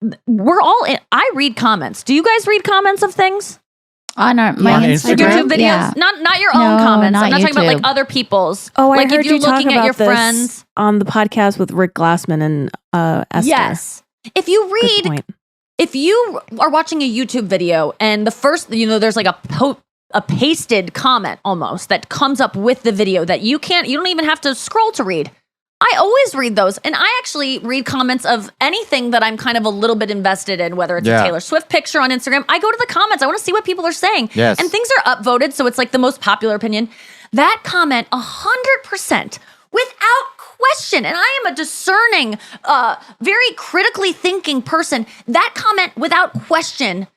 I read comments. Do you guys read comments of things? On my Instagram? YouTube videos? Yeah. Not your own comments. I'm not talking about like other people's. Oh, I like heard if you're you talk looking about at your this friends on the podcast with Rick Glassman and Esther. Yes. If you read... If you are watching a YouTube video and the first, you know, there's like a pasted comment almost that comes up with the video that you don't even have to scroll to read. I always read those. And I actually read comments of anything that I'm kind of a little bit invested in, whether it's a Taylor Swift picture on Instagram. I go to the comments. I want to see what people are saying. Yes. And things are upvoted. So it's like the most popular opinion. That comment, 100%, without question, and I am a discerning, very critically thinking person, that comment without question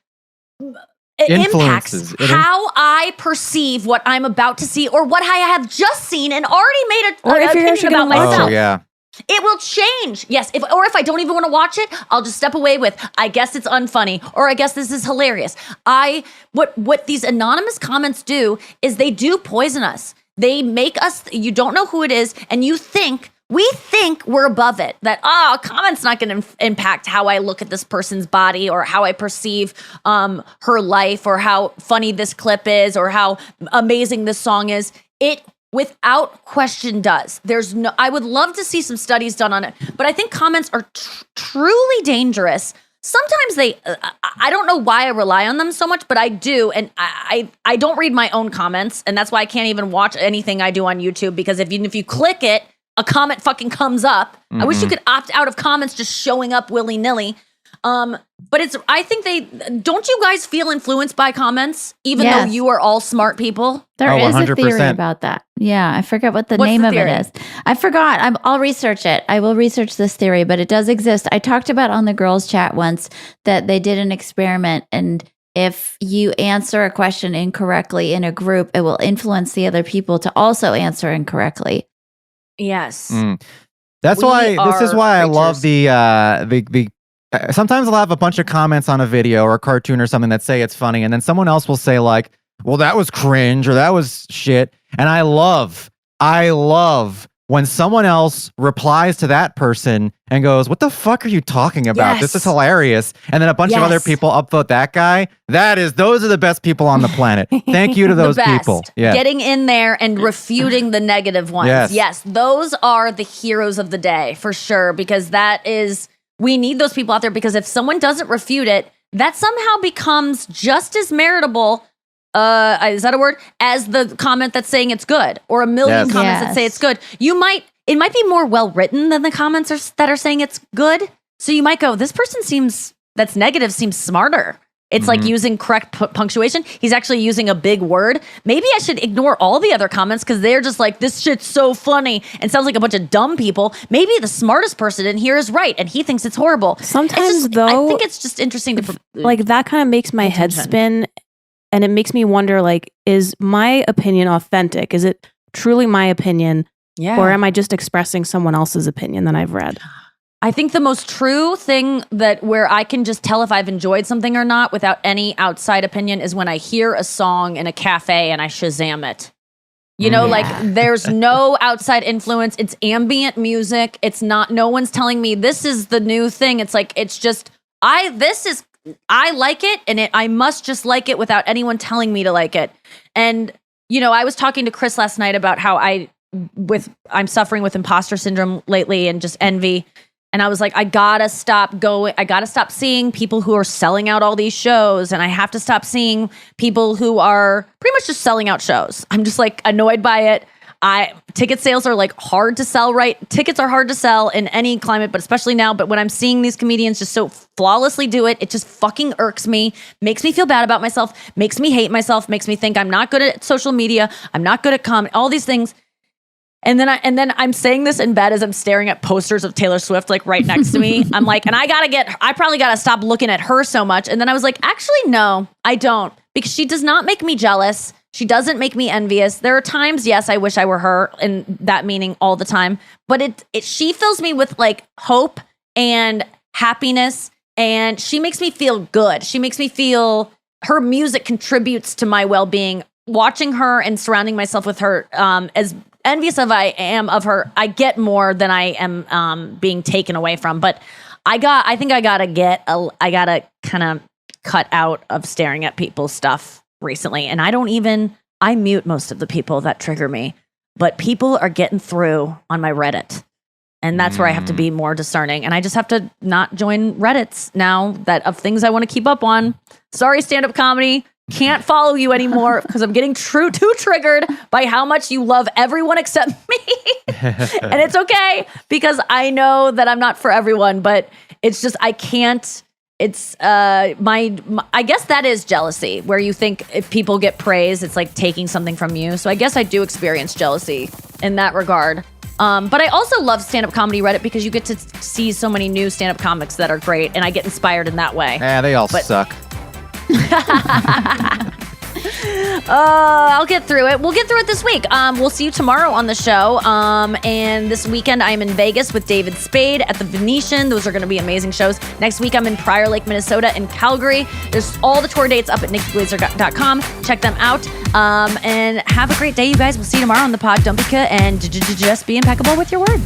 impacts how I perceive what I'm about to see or what I have just seen and already made an opinion about myself. Oh, yeah. It will change. Yes. If I don't even want to watch it, I'll just step away with, I guess it's unfunny, or I guess this is hilarious. What these anonymous comments do is they do poison us. They make us, you don't know who it is, and we think we're above it. That, a comment's not going to impact how I look at this person's body or how I perceive her life or how funny this clip is or how amazing this song is. It without question does. I would love to see some studies done on it, but I think comments are truly dangerous. Sometimes I don't know why I rely on them so much, but I do. And I don't read my own comments. And that's why I can't even watch anything I do on YouTube, because if you click it, a comment fucking comes up. Mm-hmm. I wish you could opt out of comments just showing up willy-nilly. But I think don't you guys feel influenced by comments, even though you are all smart people? There is 100%. a theory about that. Yeah, I forget what the name of it is. I forgot. I'll research it. I will research this theory, but it does exist. I talked about on the girls' chat once that they did an experiment, and if you answer a question incorrectly in a group, it will influence the other people to also answer incorrectly. Yes. This is why I love the sometimes I'll have a bunch of comments on a video or a cartoon or something that say it's funny, and then someone else will say like, well, that was cringe or that was shit. And I love when someone else replies to that person and goes, what the fuck are you talking about? Yes. This is hilarious. And then a bunch of other people upvote that guy. Those are the best people on the planet. Thank you to those people. Yeah. Getting in there and refuting the negative ones. Yes. Those are the heroes of the day for sure, because we need those people out there, because if someone doesn't refute it, that somehow becomes just as meritable, is that a word, as the comment that's saying it's good, or a million comments that say it's good. It might be more well written than the comments that are saying it's good. So you might go, this person that's negative seems smarter. It's like using correct punctuation. He's actually using a big word. Maybe I should ignore all the other comments because they're just like, this shit's so funny and sounds like a bunch of dumb people. Maybe the smartest person in here is right and he thinks it's horrible. Sometimes I think it's just interesting to like that kind of makes my head spin, and it makes me wonder, like, is my opinion authentic? Is it truly my opinion? Yeah. Or am I just expressing someone else's opinion that I've read? I think the most true thing where I can just tell if I've enjoyed something or not without any outside opinion is when I hear a song in a cafe and I Shazam it. You know, like there's no outside influence. It's ambient music. It's not, no one's telling me this is the new thing. It's like, it's just, I like it, and I must just like it without anyone telling me to like it. And, you know, I was talking to Chris last night about how I'm suffering with imposter syndrome lately and just envy. And I was like, I gotta stop seeing people who are selling out all these shows. And I have to stop seeing people who are pretty much just selling out shows. I'm just like annoyed by it. Ticket sales are like hard to sell, right? Tickets are hard to sell in any climate, but especially now. But when I'm seeing these comedians just so flawlessly do it, it just fucking irks me, makes me feel bad about myself, makes me hate myself, makes me think I'm not good at social media, I'm not good at comedy, all these things. And then I'm saying this in bed as I'm staring at posters of Taylor Swift like right next to me. I'm like, and I probably gotta stop looking at her so much. And then I was like, actually, no, I don't, because she does not make me jealous. She doesn't make me envious. There are times, yes, I wish I were her, and that meaning all the time. But she fills me with like hope and happiness, and she makes me feel good. She makes me feel, her music contributes to my well-being. Watching her and surrounding myself with her, as envious as I am of her, I get more than I am being taken away from. But I think I gotta kind of cut out of staring at people's stuff recently. And I mute most of the people that trigger me, but people are getting through on my Reddit. And that's where I have to be more discerning. And I just have to not join Reddits now of things I want to keep up on. Sorry, stand-up comedy. Can't follow you anymore because I'm getting too triggered by how much you love everyone except me. And it's okay because I know that I'm not for everyone, but it's just, I can't, it's I guess that is jealousy, where you think if people get praise, it's like taking something from you. So I guess I do experience jealousy in that regard. But I also love stand-up comedy Reddit because you get to see so many new stand-up comics that are great, and I get inspired in that way. Yeah, they all suck. I'll get through it. We'll get through it this week. We'll see you tomorrow on the show. And this weekend I'm in Vegas with David Spade at the Venetian. Those are going to be amazing shows. Next week I'm in Prior Lake, Minnesota and Calgary. There's all the tour dates up at nikkiglaser.com. Check them out. And have a great day, you guys. We'll see you tomorrow on the pod. Don't be and just be impeccable with your word.